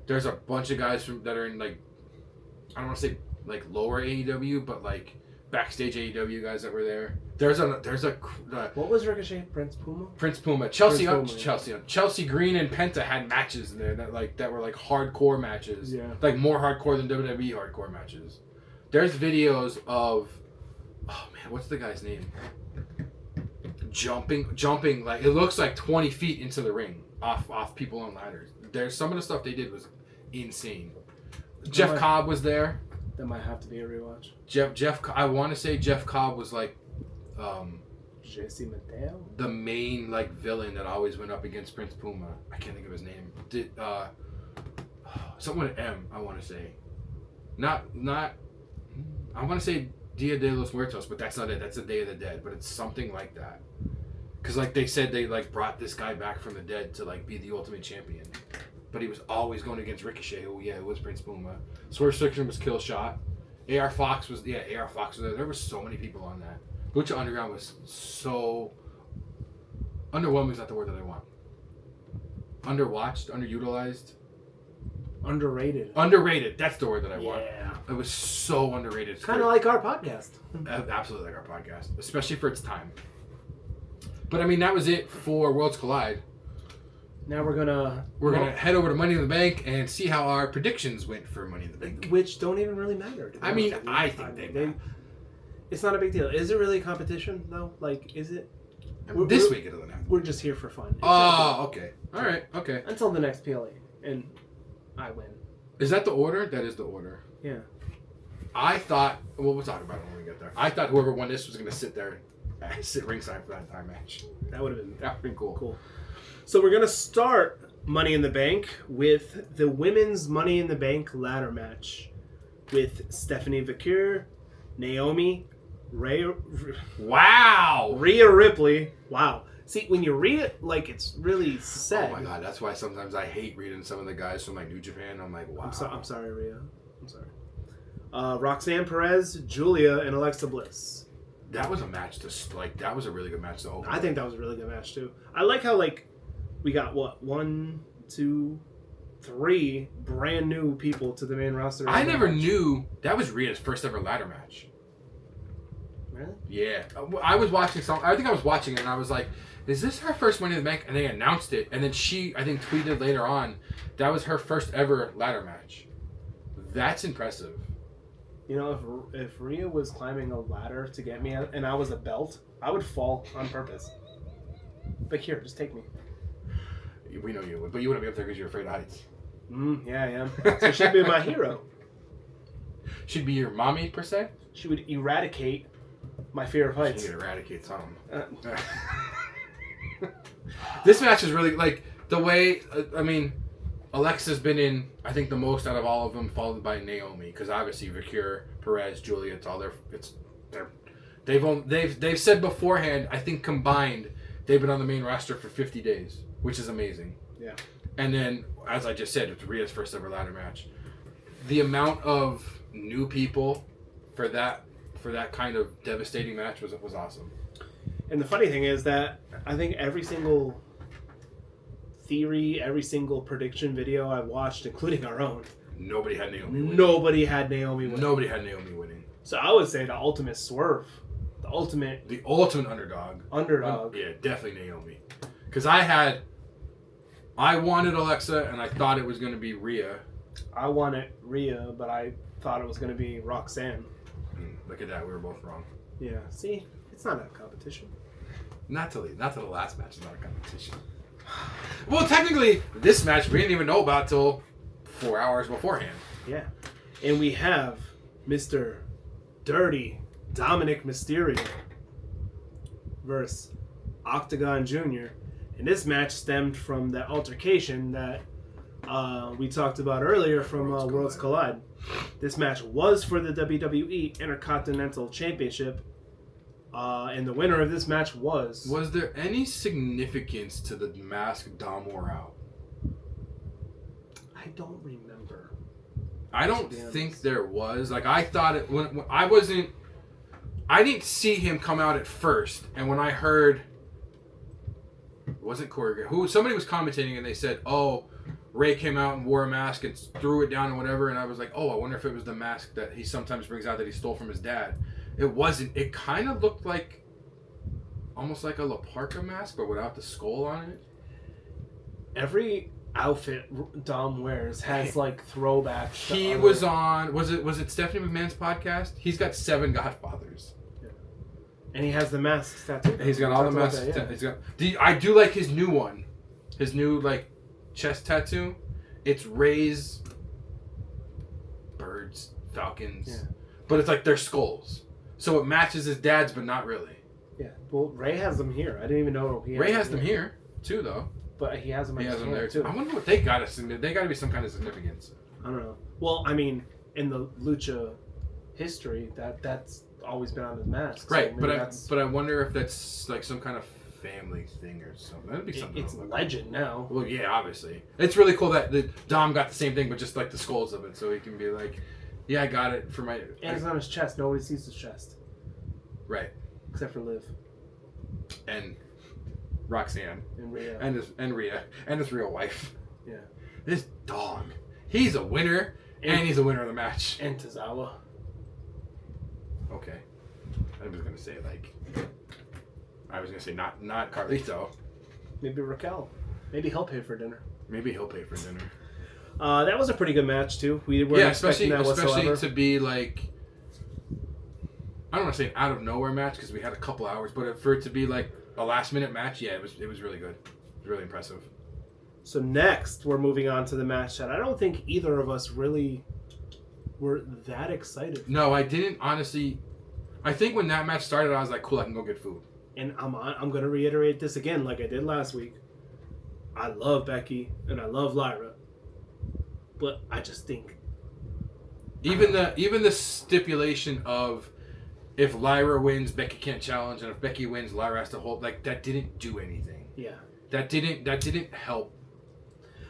There's a bunch of guys that are in like, I don't want to say like lower AEW, but like backstage AEW guys that were there. There's a what was Ricochet? Prince Puma. Chelsea Green and Penta had matches in there that were like hardcore matches. Yeah. Like more hardcore than WWE hardcore matches. There's videos of, oh man, what's the guy's name? Jumping like it looks like 20 feet into the ring off people on ladders. There's some of the stuff they did was insane. Jeff Cobb was there. That might have to be a rewatch. I want to say Jeff Cobb was like Jesse Mateo? The main like villain that always went up against Prince Puma. I can't think of his name. Something with an M, I want to say. Not I want to say Dia de los Muertos, but that's not it. That's the Day of the Dead, but it's something like that. Cuz like they said they like brought this guy back from the dead to like be the ultimate champion. but he was always going against Ricochet. Oh yeah, it was Prince Puma. Swerve Strickland was Kill Shot. AR Fox was there. There were so many people on that. Lucha Underground was so underwhelming. Is not the word that I want. Underwatched, underutilized, underrated. That's the word that I want. Yeah. It was so underrated. Kind of like our podcast. Absolutely like our podcast, especially for its time. But I mean, that was it for Worlds Collide. Now we're gonna head over to Money in the Bank and see how our predictions went for Money in the Bank, which don't even really matter. I mean, I think they it's not a big deal. Is it really a competition though? Like, is it? This week it doesn't happen. We're just here for fun. Oh, okay. All right. Okay. Until the next PLE, and I win. Is that the order? That is the order. Yeah. I thought. Well, we'll talk about it when we get there. I thought whoever won this was going to sit ringside for that entire match. That would have been cool. Cool. So we're gonna start Money in the Bank with the women's Money in the Bank ladder match with Stephanie Vaquer, Naomi, Rhea Ripley. Wow. See, when you read it like it's really said. Oh my god, that's why sometimes I hate reading some of the guys from like New Japan. I'm like, wow. I'm sorry, Rhea. I'm sorry. Roxanne Perez, Julia, and Alexa Bliss. That was a match that was a really good match to open. I think that was a really good match too. I like how we got 1, 2, 3 brand new people to the main roster. I never knew that was Rhea's first ever ladder match. Really? Yeah. I was watching I think I was watching it and I was like, is this her first Money in the Bank? And they announced it. And then she, I think, tweeted later on, that was her first ever ladder match. That's impressive. You know, if Rhea was climbing a ladder to get me and I was a belt, I would fall on purpose. But here, just take me. We know you would, but you wouldn't be up there because you're afraid of heights. Yeah, I am. So she'd be my hero. She'd be your mommy, per se? She would eradicate my fear of heights. She could eradicate something. This match is really, like, the way, I mean, Alexa's been in, I think, the most out of all of them, followed by Naomi, because obviously Vaquer, Perez, Julia, it's all they've said beforehand, I think combined, they've been on the main roster for 50 days, which is amazing. Yeah. And then, as I just said, it's Rhea's first ever ladder match. The amount of new people for that kind of devastating match was awesome. And the funny thing is that I think every single theory, every single prediction video I watched, including our own, nobody had Naomi winning. Nobody had Naomi winning. So I would say the ultimate swerve. The ultimate underdog. Yeah, definitely Naomi. Because I wanted Alexa, and I thought it was going to be Rhea. I wanted Rhea, but I thought it was going to be Roxanne. Look at that, we were both wrong. Yeah, see? It's not a competition. Not till the last match is not a competition. Well, technically, this match we didn't even know about till 4 hours beforehand. Yeah. And we have Mr. Dirty Dominic Mysterio versus Octagon Jr. And this match stemmed from that altercation that we talked about earlier from Worlds Collide. This match was for the WWE Intercontinental Championship. And the winner of this match was... Was there any significance to the mask Dom wore out? I don't remember. I don't think there was. Like, I thought it... When I didn't see him come out at first. And when I heard... It wasn't Corey... Somebody was commentating and they said, oh, Ray came out and wore a mask and threw it down or whatever. And I was like, oh, I wonder if it was the mask that he sometimes brings out that he stole from his dad. It wasn't. It kind of looked like almost like a La Parka mask, but without the skull on it. Every outfit Dom wears has like throwbacks. He was on. Was it Stephanie McMahon's podcast? He's got 7 Godfathers. Yeah. And he has the masks tattooed. He's got all the masks. I do like his new one. His new like chest tattoo. It's Ray's birds, falcons, but it's like their skulls. So it matches his dad's, but not really. Yeah. Well, Ray has them here. I didn't even know he Ray has them here too, though. But he has them. He has them there too. I wonder what they got us. They got to be some kind of significance. I don't know. Well, I mean, in the lucha history, that's always been on his mask. Right, so but I wonder if that's like some kind of family thing or something. That'd be something. It's legend now. Well, yeah, obviously. It's really cool that the Dom got the same thing, but just like the skulls of it, so he can be like, yeah, I got it for my. And it's on his chest. Nobody sees his chest. Right. Except for Liv. And Roxanne. And Rhea. And Rhea. And his real wife. Yeah. This dog. He's a winner, and he's a winner of the match. And Tozawa. Okay. I was gonna say not Carlito. Maybe Raquel. Maybe he'll pay for dinner. Maybe he'll pay for dinner. That was a pretty good match too. We weren't expecting that whatsoever. Especially to be like, I don't want to say an out of nowhere match because we had a couple hours, but for it to be like a last minute match, yeah, it was really good. It was really impressive. So next, we're moving on to the match that I don't think either of us really were that excited. No, I didn't honestly. I think when that match started, I was like, cool, I can go get food. And I'm going to reiterate this again like I did last week. I love Becky and I love Lyra. But I just think... Even the stipulation of if Lyra wins, Becky can't challenge, and if Becky wins, Lyra has to hold... Like, that didn't do anything. Yeah. That didn't help.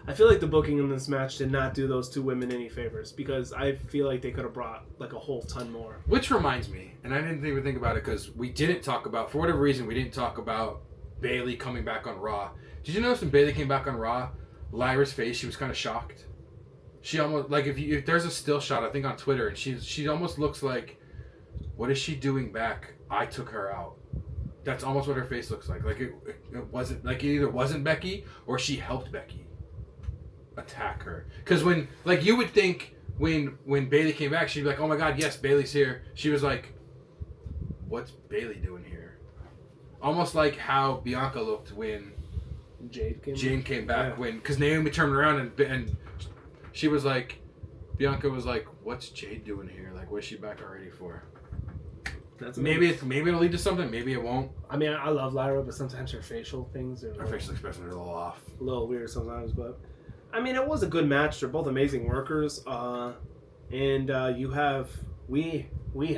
I feel like the booking in this match did not do those two women any favors because I feel like they could have brought like a whole ton more. Which reminds me, and I didn't even think about it because we didn't talk about, for whatever reason, we didn't talk about Bayley coming back on Raw. Did you notice when Bayley came back on Raw, Lyra's face, she was kind of shocked. She almost, like if there's a still shot, I think on Twitter, and she almost looks like, what is she doing back? I took her out. That's almost what her face looks like. Like it wasn't, like it either wasn't Becky or she helped Becky attack her. Because when, like, you would think when Bayley came back, she'd be like, oh my god, yes, Bayley's here. She was like, what's Bayley doing here? Almost like how Bianca looked when Jane came back. Yeah. Because Naomi turned around and she was like, Bianca was like, what's Jade doing here? Like, what's she back already for? Maybe it'll lead to something. Maybe it won't. I mean, I love Lyra, but sometimes her facial things are... Her facial expressions are a little off. A little weird sometimes, but... I mean, it was a good match. They're both amazing workers. And you have... We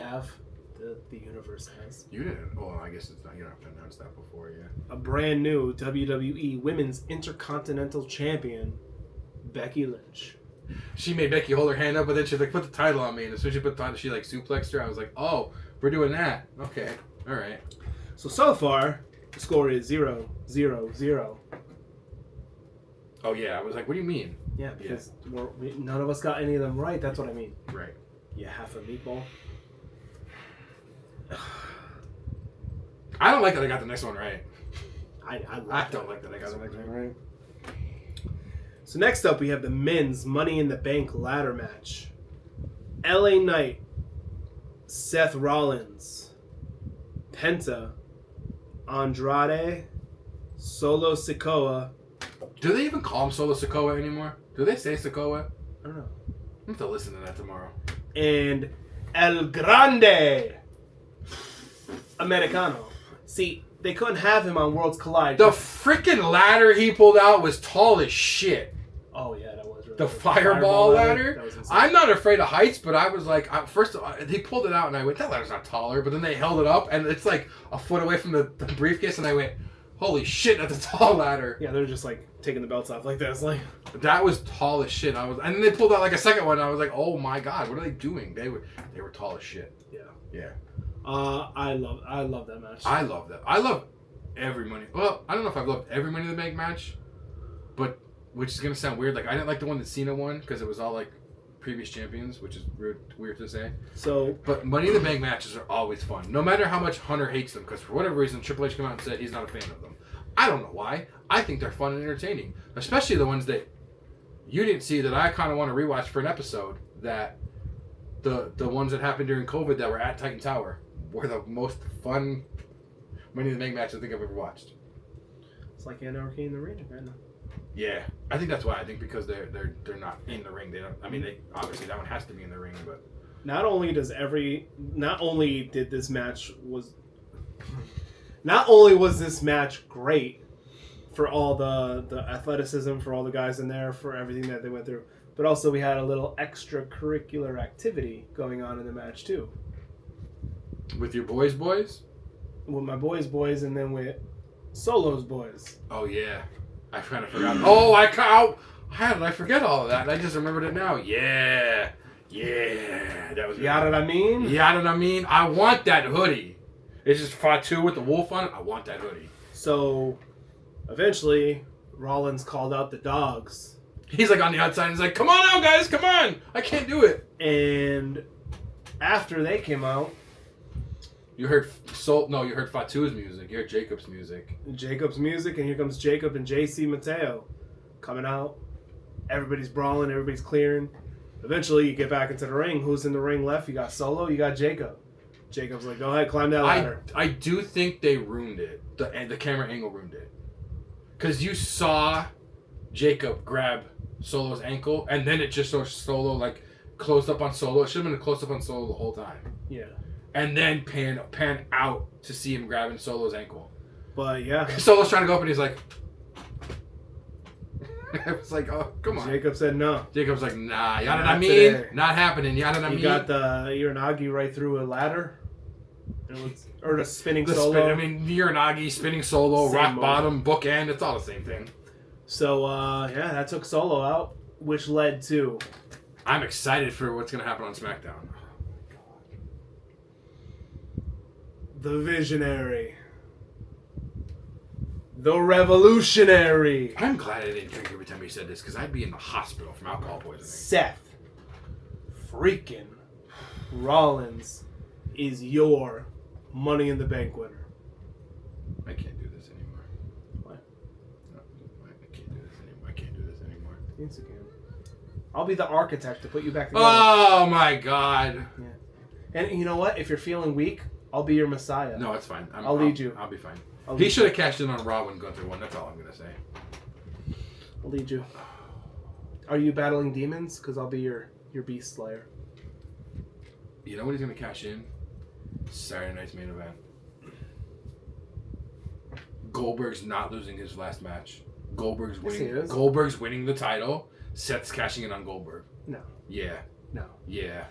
have... The universe has... You didn't... Well, I guess it's not... You don't have to announce that before, yeah. A brand new WWE Women's Intercontinental Champion, Becky Lynch. She made Becky hold her hand up, but then she like, put the title on me. And as soon as she put the title, she like suplexed her. I was like, oh, we're doing that. Okay. All right. So far, the score is 0-0-0. Oh, yeah. I was like, what do you mean? Yeah, because none of us got any of them right. That's what I mean. Right. Yeah, half a meatball. I don't like that I got the next one right. I don't like that I got the next one right. So next up, we have the men's Money in the Bank ladder match. LA Knight, Seth Rollins, Penta, Andrade, Solo Sikoa. Do they even call him Solo Sikoa anymore? Do they say Sikoa? I don't know. I'm going to listen to that tomorrow. And El Grande Americano. See, they couldn't have him on Worlds Collide. The freaking ladder he pulled out was tall as shit. Oh, yeah, that was really The fireball ladder? That was insane. I'm not afraid of heights, but I was like, first of all, he pulled it out and I went, that ladder's not taller. But then they held it up and it's like a foot away from the briefcase and I went, holy shit, that's a tall ladder. Yeah, they're just like taking the belts off like this. Like that was tall as shit. And then they pulled out like a second one and I was like, oh my god, what are they doing? They were tall as shit. Yeah. Yeah. I love that match. I love that. I love every Money. Well, I don't know if I've loved every Money in the Bank match, but which is gonna sound weird. Like I didn't like the one that Cena won because it was all like previous champions, which is weird to say. So, but Money in the Bank matches are always fun, no matter how much Hunter hates them. Because for whatever reason, Triple H came out and said he's not a fan of them. I don't know why. I think they're fun and entertaining, especially the ones that you didn't see that I kind of want to rewatch for an episode. That the ones that happened during COVID that were at Titan Tower were the most fun Money in the Bank matches I think I've ever watched. It's like Anarchy in the Ring right now. Yeah, I think that's why. I think because they're not in the ring. They don't. I mean, they obviously that one has to be in the ring, but not only did this match not only was this match great for all the athleticism for all the guys in there for everything that they went through, but also we had a little extracurricular activity going on in the match too. With your boys? With my boys, and then with Solo's boys. Oh yeah, I kind of forgot. Oh, how did I forget all of that? I just remembered it now. Yeah, that was. You know what I mean? Yeah, you know what I mean. I want that hoodie. It's just Fatu with the wolf on it. I want that hoodie. So, eventually, Rollins called out the dogs. He's like on the outside. He's like, "Come on out, guys! Come on! I can't do it." And after they came out, you heard you heard Fatu's music. You heard Jacob's music. Jacob's music, and here comes Jacob and JC Mateo coming out. Everybody's brawling. Everybody's clearing. Eventually, you get back into the ring. Who's in the ring left? You got Solo. You got Jacob. Jacob's like, go ahead, climb that ladder. I do think they ruined it. The camera angle ruined it. Because you saw Jacob grab Solo's ankle, and then it just saw Solo, like, closed up on Solo. It should have been a close-up on Solo the whole time. Yeah. And then pan out to see him grabbing Solo's ankle. But, yeah. Solo's trying to go up, and he's like... I was like, oh, come on. Jacob said no. Jacob's like, nah, yada I Not mean, today. not happening, yada I mean. You got the Uranagi right through a ladder. Or the spinning Solo. Uranagi, spinning Solo, Same rock move. bottom, bookend, it's all the same thing. So, yeah, that took Solo out, which led to... I'm excited for what's going to happen on SmackDown. The Visionary. The Revolutionary. I'm glad I didn't drink every time you said this, because I'd be in the hospital from alcohol poisoning. Seth freaking Rollins is your Money in the Bank winner. I can't do this anymore. What? No, I can't do this anymore. I can't do this anymore. Yes, you can. I'll be the architect to put you back together. Oh my god. Yeah. And you know what? If you're feeling weak, I'll be your messiah. No, it's fine. I'll lead you. I'll be fine. I'll He lead should have cashed in on Raw when Gunther won. That's all I'm going to say. I'll lead you. Are you battling demons? Because I'll be your beast slayer. You know what he's going to cash in? Saturday night's main event. Goldberg's not losing his last match. Goldberg's Yes, winning. he is. Goldberg's winning the title. Seth's cashing in on Goldberg. No. Yeah. No. Yeah.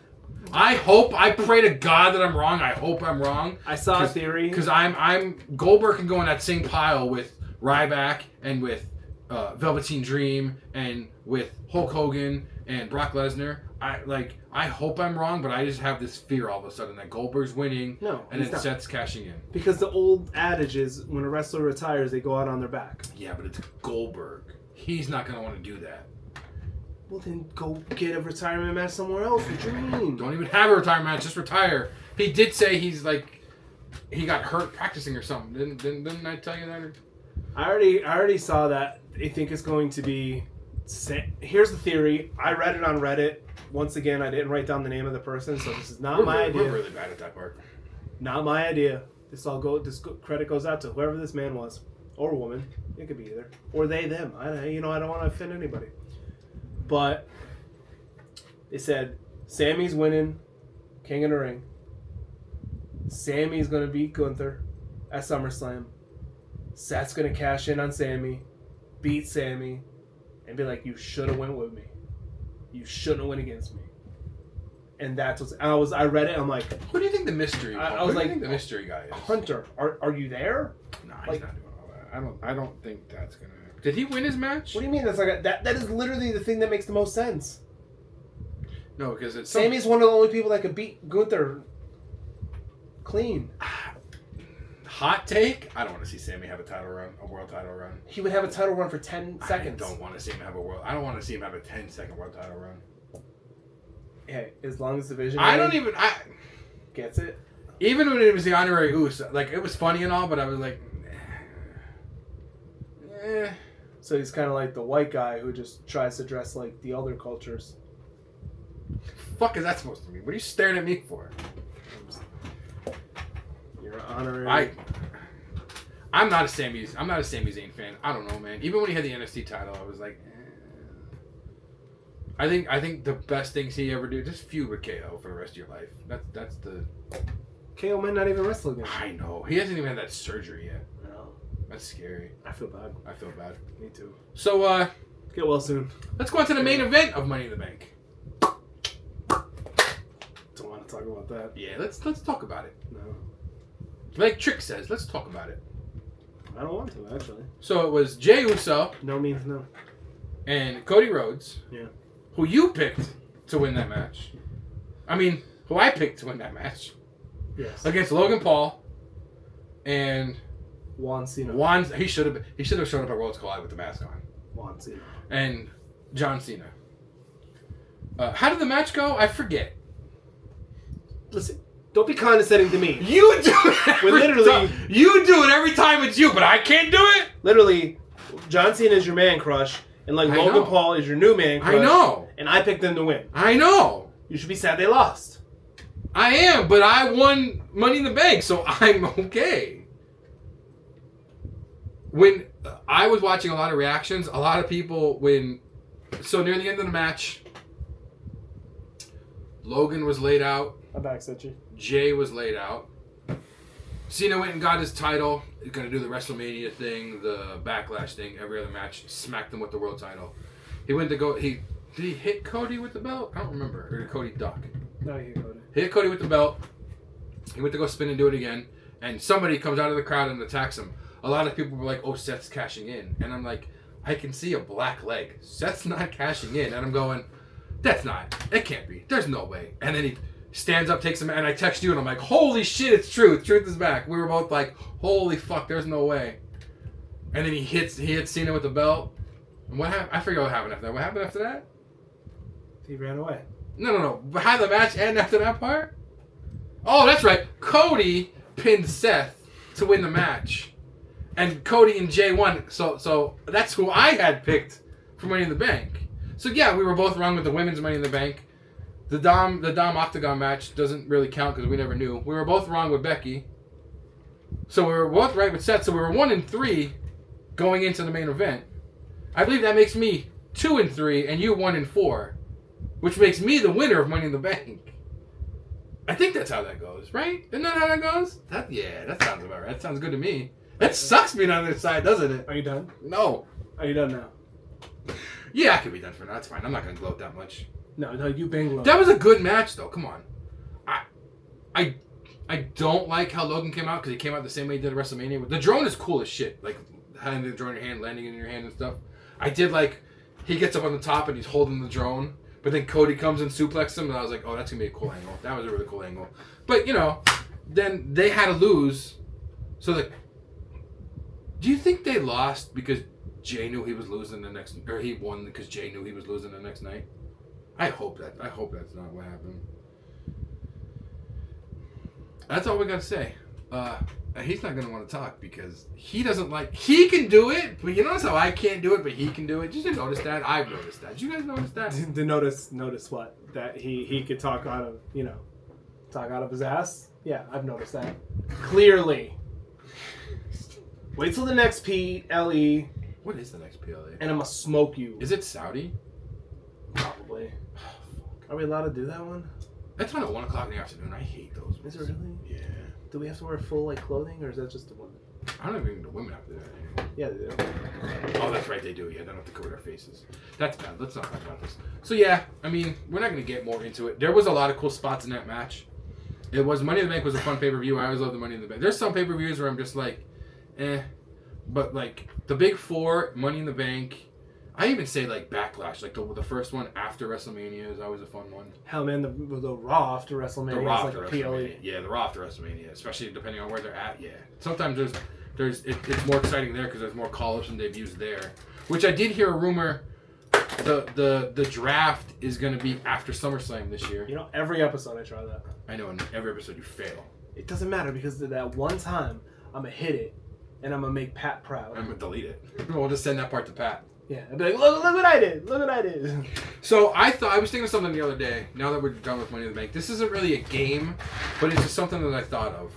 I pray to God that I'm wrong. I hope I'm wrong. I saw a theory. Because I'm Goldberg can go in that same pile with Ryback and with Velveteen Dream and with Hulk Hogan and Brock Lesnar. I hope I'm wrong, but I just have this fear all of a sudden that Goldberg's winning. No, and he's then not. Seth's cashing in. Because the old adage is when a wrestler retires, they go out on their back. Yeah, but it's Goldberg. He's not gonna want to do that. Well, then go get a retirement match somewhere else. What do you mean? Don't even have a retirement match. Just retire. He did say he got hurt practicing or something. Didn't I tell you that? I already saw that. I think it's going to be. Here's the theory. I read it on Reddit. Once again, I didn't write down the name of the person, so this is not my idea. We're really bad at that part. Not my idea. This credit goes out to whoever this man was, or woman. It could be either, or they, them. I don't want to offend anybody. But they said Sammy's winning King in the Ring. Sammy's gonna beat Gunther at SummerSlam. Seth's gonna cash in on Sammy, beat Sammy, and be like, "You should have went with me. You shouldn't have went against me." And that's what I read it. I'm like, who do you think the mystery? I who was do you like, think the mystery guy is? Hunter, are you there? Nah, like- he's not doing all that. I don't think that's gonna. Did he win his match? What do you mean? That's like that is literally the thing that makes the most sense. No, because it's Sammy's one of the only people that could beat Gunther clean. Hot take. I don't want to see Sammy have a world title run. He would have a title run for 10 seconds. I don't want to see him have I don't want to see him have a 10-second world title run. Hey, as long as the Vision gets it. Even when it was the honorary Uce, like it was funny and all, but I was like, eh. So he's kind of like the white guy who just tries to dress like the other cultures. Fuck is that supposed to mean? What are you staring at me for? You're an honorary. I'm not a Sami Zayn fan. I don't know, man. Even when he had the NXT title, I was like, eh. I think the best things he ever do, just feud with KO for the rest of your life. That's the. KO might not even wrestle again. I know. He hasn't even had that surgery yet. No. That's scary. I feel bad. I feel bad. Me too. So, Get well soon. let's go on to the main event of Money in the Bank. Don't want to talk about that. Yeah, let's talk about it. No. Like Trick says, let's talk about it. I don't want to, actually. So it was Jey Uso. No means no. And Cody Rhodes. Yeah. Who you picked to win that match. I mean, who I picked to win that match. Yes. Against Logan Paul and Juan Cena. He should have shown up at Worlds Collide with the mask on. Juan Cena. And John Cena. How did the match go? I forget. Listen, don't be condescending to me. You do it You do it every time it's you, but I can't do it? Literally, John Cena is your man crush, and like Logan Paul is your new man crush. I know. And I picked them to win. I know. You should be sad they lost. I am, but I won Money in the Bank, so I'm okay. When I was watching a lot of reactions, a lot of people, so near the end of the match, Logan was laid out. I backset you. Jay was laid out. Cena went and got his title. He's going to do the WrestleMania thing, the Backlash thing, every other match. Smacked him with the world title. He went to go... Did he hit Cody with the belt? I don't remember. Or did Cody duck? No, he hit Cody. He hit Cody with the belt. He went to go spin and do it again. And somebody comes out of the crowd and attacks him. A lot of people were like, oh, Seth's cashing in. And I'm like, I can see a black leg. Seth's not cashing in. And I'm going, that's not. It can't be. There's no way. And then he stands up, takes him, and I text you, and I'm like, holy shit, it's truth. Truth is back. We were both like, holy fuck, there's no way. And then he hits Cena with the belt. And what happened? I forget what happened after that. What happened after that? He ran away. No. Behind the match and after that part? Oh, that's right. Cody pinned Seth to win the match. And Cody and Jay won. So that's who I had picked for Money in the Bank. So yeah, we were both wrong with the women's Money in the Bank. The Dom Octagon match doesn't really count because we never knew. We were both wrong with Becky. So we were both right with Seth. So we were 1-3 going into the main event. I believe that makes me 2-3 and you 1-4, which makes me the winner of Money in the Bank. I think that's how that goes, right? Isn't that how that goes? That sounds about right. That sounds good to me. That sucks being on the other side, doesn't it? Are you done? No. Are you done now? Yeah, I can be done for now. That's fine. I'm not going to gloat that much. No, you bang low. That was a good match, though. Come on. I don't like how Logan came out because he came out the same way he did at WrestleMania. The drone is cool as shit. Like, having the drone in your hand, landing in your hand and stuff. I did like, he gets up on the top and he's holding the drone. But then Cody comes and suplexes him, and I was like, oh, that's going to be a cool angle. That was a really cool angle. But, then they had to lose. So, do you think they lost because Jay knew he was losing the next... Or he won because Jay knew he was losing the next night? I hope that's not what happened. That's all we got to say. He's not going to want to talk because he doesn't like... He can do it, but you notice how I can't do it, but he can do it? Did you notice that? I've noticed that. Did you guys notice that? To notice what? That he could talk out of his ass? Yeah, I've noticed that. Clearly. Wait till the next PLE. What is the next PLE? And I'm going to smoke you. Is it Saudi? Probably. Are we allowed to do that one? That's on at 1 o'clock in the afternoon. I hate those. Is it really? Yeah. Do we have to wear full clothing, or is that just the women? I don't even think the women have to do that anymore. Yeah, they do. Oh, that's right, they do. Yeah, they don't have to cover their faces. That's bad. Let's not talk about this. So yeah, I mean, we're not going to get more into it. There was a lot of cool spots in that match. Money in the Bank was a fun pay-per-view. I always love the Money in the Bank. There's some pay-per-views where I'm just like, but like the big four, Money in the Bank. I even say like Backlash, like the first one after WrestleMania is always a fun one. Hell man, the Raw after WrestleMania The Raw is after like WrestleMania. PLE. Yeah, the Raw after WrestleMania, especially depending on where they're at. Yeah, sometimes it's more exciting there because there's more call-ups and debuts there. Which I did hear a rumor, the draft is going to be after SummerSlam this year. Every episode I try that. I know, in every episode you fail. It doesn't matter because that one time I'm gonna hit it and I'm gonna make Pat proud. I'm gonna delete it. We'll just send that part to Pat. Yeah, I'd be like, look what I did. Look what I did. So I was thinking of something the other day. Now that we're done with Money in the Bank, this isn't really a game, but it's just something that I thought of.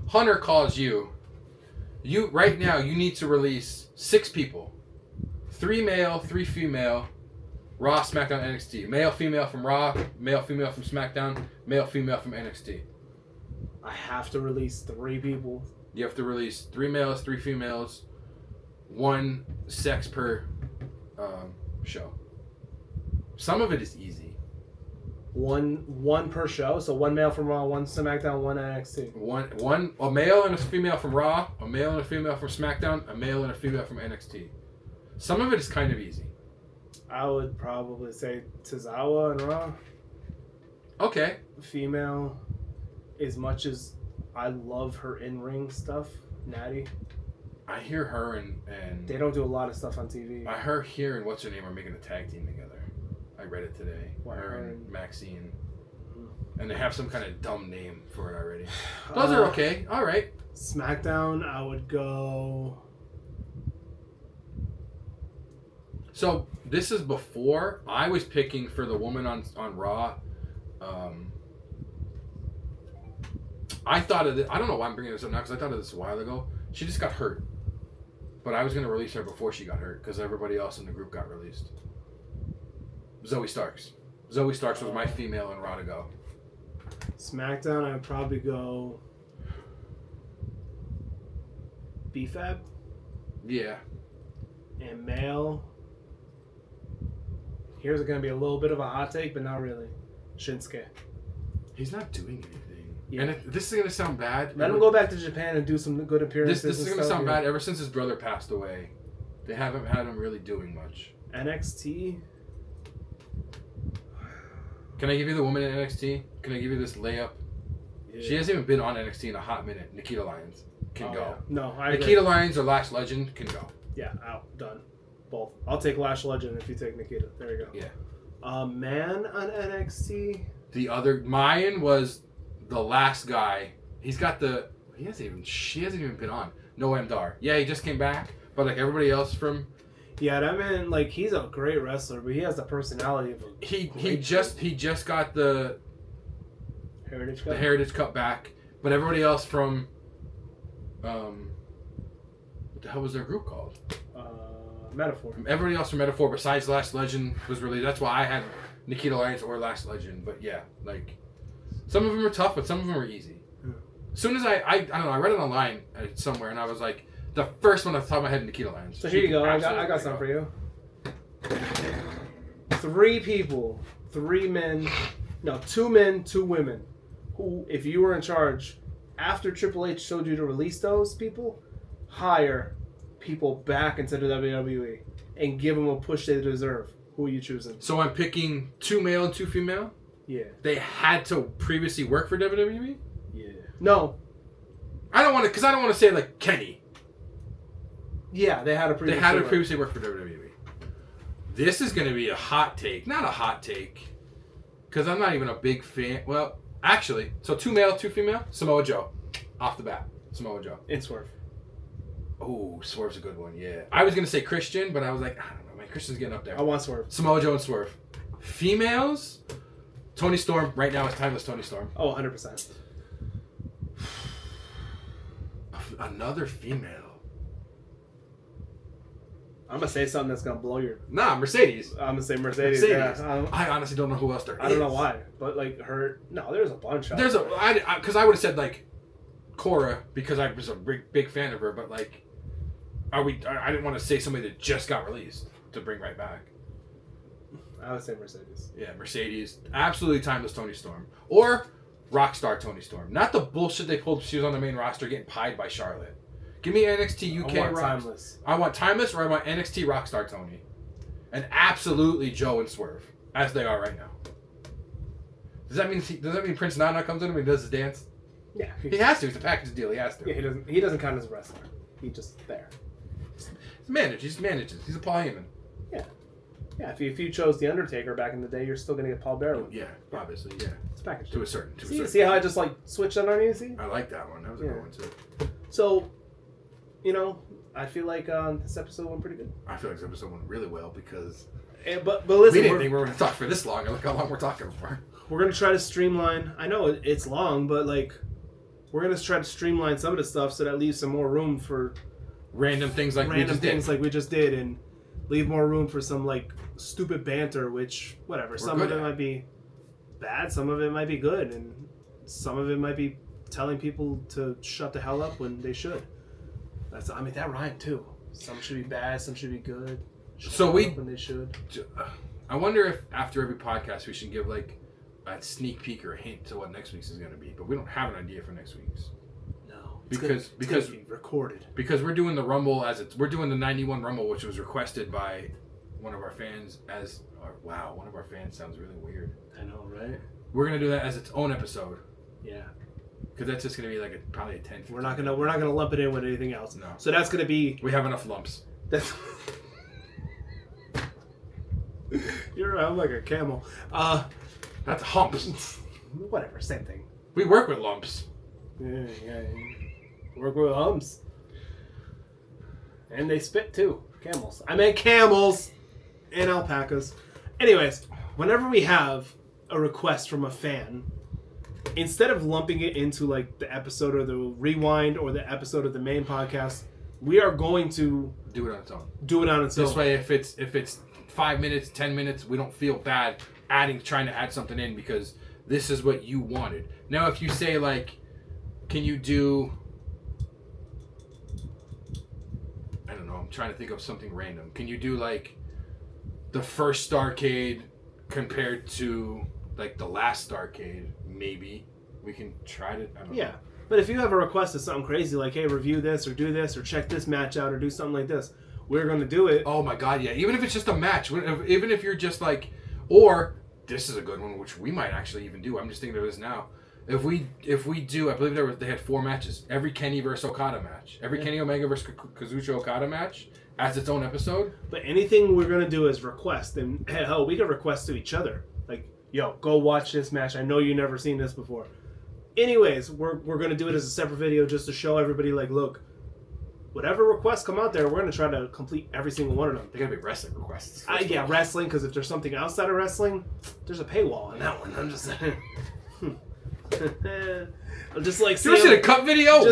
Hunter calls you. Right now you need to release 6 people, 3 male, 3 female, Raw, SmackDown, NXT. Male, female from Raw, male, female from SmackDown, male, female from NXT. I have to release 3 people. You have to release 3 males, 3 females, 1 sex per show. Some of it is easy. One per show, so one male from Raw, one SmackDown, one NXT. A male and a female from Raw, a male and a female from SmackDown, a male and a female from NXT. Some of it is kind of easy. I would probably say Tozawa and Raw. Okay. Female, as much as I love her in-ring stuff, Natty. I hear her and they don't do a lot of stuff on TV. Here and what's her name are making a tag team together. I read it today. Her and Maxine. And they have some kind of dumb name for it already. Those are okay. All right. SmackDown, I would go. So this is before I was picking for the woman on Raw. I thought of it. I don't know why I'm bringing this up now because I thought of this a while ago. She just got hurt, but I was going to release her before she got hurt because everybody else in the group got released. Zoe Starks. Zoe Starks was my female in Raw to go. SmackDown, I would probably go B-Fab. Yeah. And male, here's going to be a little bit of a hot take, but not really. Shinsuke. He's not doing anything. Yeah. And this is going to sound bad. Let him go back to Japan and do some good appearances. This is going to sound bad. Ever since his brother passed away, they haven't had him really doing much. NXT. Can I give you the woman in NXT? Can I give you this layup? Yeah. She hasn't even been on NXT in a hot minute. Nikita Lyons can go. Yeah. No, I Nikita agree. Lyons or Lash Legend can go. Yeah, out. Done. Both. I'll take Lash Legend if you take Nikita. There you go. Yeah. Man on NXT. The other Mayan was the last guy. He's got the. She hasn't even been on. Noam Dar. Yeah, he just came back. But like everybody else from. Yeah, that man, like, he's a great wrestler, but he has the personality of a he just got the Heritage Cup. The Heritage Cup back, but everybody else from what the hell was their group called? Metaphor. Everybody else from Metaphor besides Last Legend was released. That's why I had Nikita Lyons or Last Legend. But yeah, like some of them are tough, but some of them are easy. As soon as I don't know, I read it online somewhere, and I was like. The first one off the top of my head, Nikita Lyons. So here you go. I got something for you. 3 people, 3 men, no, 2 men, 2 women, who, if you were in charge, after Triple H told you to release those people, hire people back into the WWE and give them a push they deserve. Who are you choosing? So I'm picking 2 male and 2 female? Yeah. They had to previously work for WWE? Yeah. No. I don't want to say like Kenny. Yeah, they had to previously work for WWE. This is going to be a hot take. Not a hot take. Because I'm not even a big fan. Well, actually, so 2 male, 2 female. Samoa Joe. Off the bat. Samoa Joe. And Swerve. Oh, Swerve's a good one, yeah. I was going to say Christian, but I was like, I don't know. Man, Christian's getting up there. I want Swerve. Samoa Joe and Swerve. Females? Toni Storm. Right now it's timeless Toni Storm. Oh, 100%. Another female. I'm going to say something that's going to blow your... Nah, Mercedes. I'm going to say Mercedes. Yeah. I honestly don't know who else there is. I don't know why. But, like, her... No, there's a bunch of them. Because I would have said, like, Cora, because I was a big fan of her, but, like, I didn't want to say somebody that just got released to bring right back. I would say Mercedes. Yeah, Mercedes. Absolutely timeless Toni Storm. Or Rockstar Toni Storm. Not the bullshit they pulled. She was on the main roster getting pied by Charlotte. Give me NXT UK Timeless. I want Timeless or I want NXT Rockstar Tony. And absolutely Joe and Swerve. As they are right now. Does that mean Prince Nana comes in and he does his dance? Yeah. He has to. It's a package deal. He has to. Yeah, he doesn't count as a wrestler. He's just there. He manages. He's a Paul Heyman. Yeah. Yeah, if you chose The Undertaker back in the day, you're still going to get Paul Bearer. Yeah, obviously, yeah. It's a package. To a certain. See how I just, like, switched that on you, see? I like that one. That was a good one, too. So... You know, I feel like this episode went pretty good. I feel like this episode went really well because... But listen, we didn't think we were going to talk for this long. Look how long we're talking for. We're going to try to streamline... I know it's long, but, like, we're going to try to streamline some of the stuff so that leaves some more room for... Random things like we just did. And leave more room for some, like, stupid banter, which, whatever. Some of it might be bad. Some of it might be good. And some of it might be telling people to shut the hell up when they should. That rhymed too. Some should be bad, some should be good. When they should. I wonder if after every podcast we should give like a sneak peek or a hint to what next week's is going to be, but we don't have an idea for next week's. No, because it's gonna be recorded. Because we're doing the Rumble we're doing the 91 Rumble, which was requested by one of our fans one of our fans sounds really weird. I know, right? We're gonna do that as its own episode. Yeah. Because that's just gonna be like probably a 10. We're not gonna lump it in with anything else. No. So that's gonna be. We have enough lumps. That's. I'm like a camel. That's humps. Whatever, same thing. We work with lumps. Yeah. Work with humps. And they spit too. Camels. I meant camels and alpacas. Anyways, whenever we have a request from a fan, instead of lumping it into like the episode or the rewind or the episode of the main podcast, we are going to do it on its own. This way, if it's 5 minutes, 10 minutes, we don't feel bad trying to add something in because this is what you wanted. Now, if you say like, can you do? I don't know. I'm trying to think of something random. Can you do like the first Starcade compared to like the last Starcade? Maybe we can try to. I don't know. But if you have a request of something crazy like, hey, review this or do this or check this match out or do something like this, we're going to do it. Oh my God, yeah. Even if it's just a match, even if you're just like, or this is a good one, which we might actually even do. I'm just thinking of this now. If we do, I believe they had 4 matches. Every Kenny versus Okada match, every Kenny Omega versus Kazuchika Okada match as its own episode. But anything we're gonna do is request, and hell, we can request to each other. Like, yo, go watch this match. I know you've never seen this before. Anyways, we're gonna do it as a separate video just to show everybody, like, look, whatever requests come out there, we're gonna try to complete every single one of them. They gotta be wrestling requests. Yeah, wrestling, because if there's something outside of wrestling, there's a paywall on that one. I'm just saying. Just like you ever seen a cut video?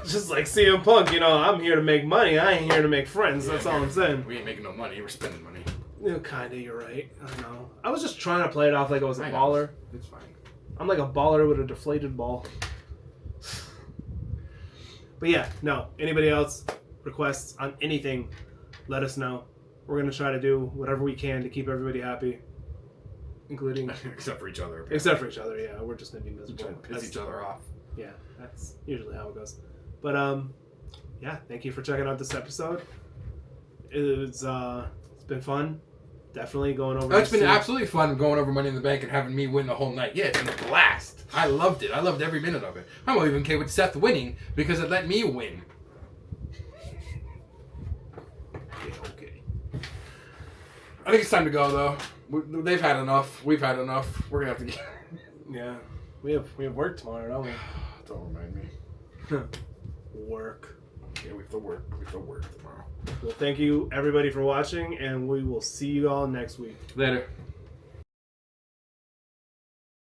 Just like CM Punk, I'm here to make money. I ain't here to make friends. That's all I'm saying. We ain't making no money. We're spending money. Kinda, you're right. I know. I was just trying to play it off like I was a baller. It's fine. I'm like a baller with a deflated ball. But yeah, no. Anybody else requests on anything, let us know. We're gonna try to do whatever we can to keep everybody happy. Including except for each other. Apparently. Except for each other, yeah. We're just gonna be miserable. Trying to piss each other off. Yeah, that's usually how it goes. But yeah, thank you for checking out this episode. It's been fun. Definitely going over. It's been absolutely fun going over Money in the Bank and having me win the whole night. Yeah, it's been a blast. I loved it. I loved every minute of it. I'm even okay with Seth winning because it let me win. Okay. I think it's time to go though. They've had enough. We've had enough. We're gonna have to get. Yeah, we have work tomorrow, don't we? Don't remind me. Work. Yeah, we have to work. We have to work tomorrow. Well, thank you everybody for watching, and we will see you all next week. Later.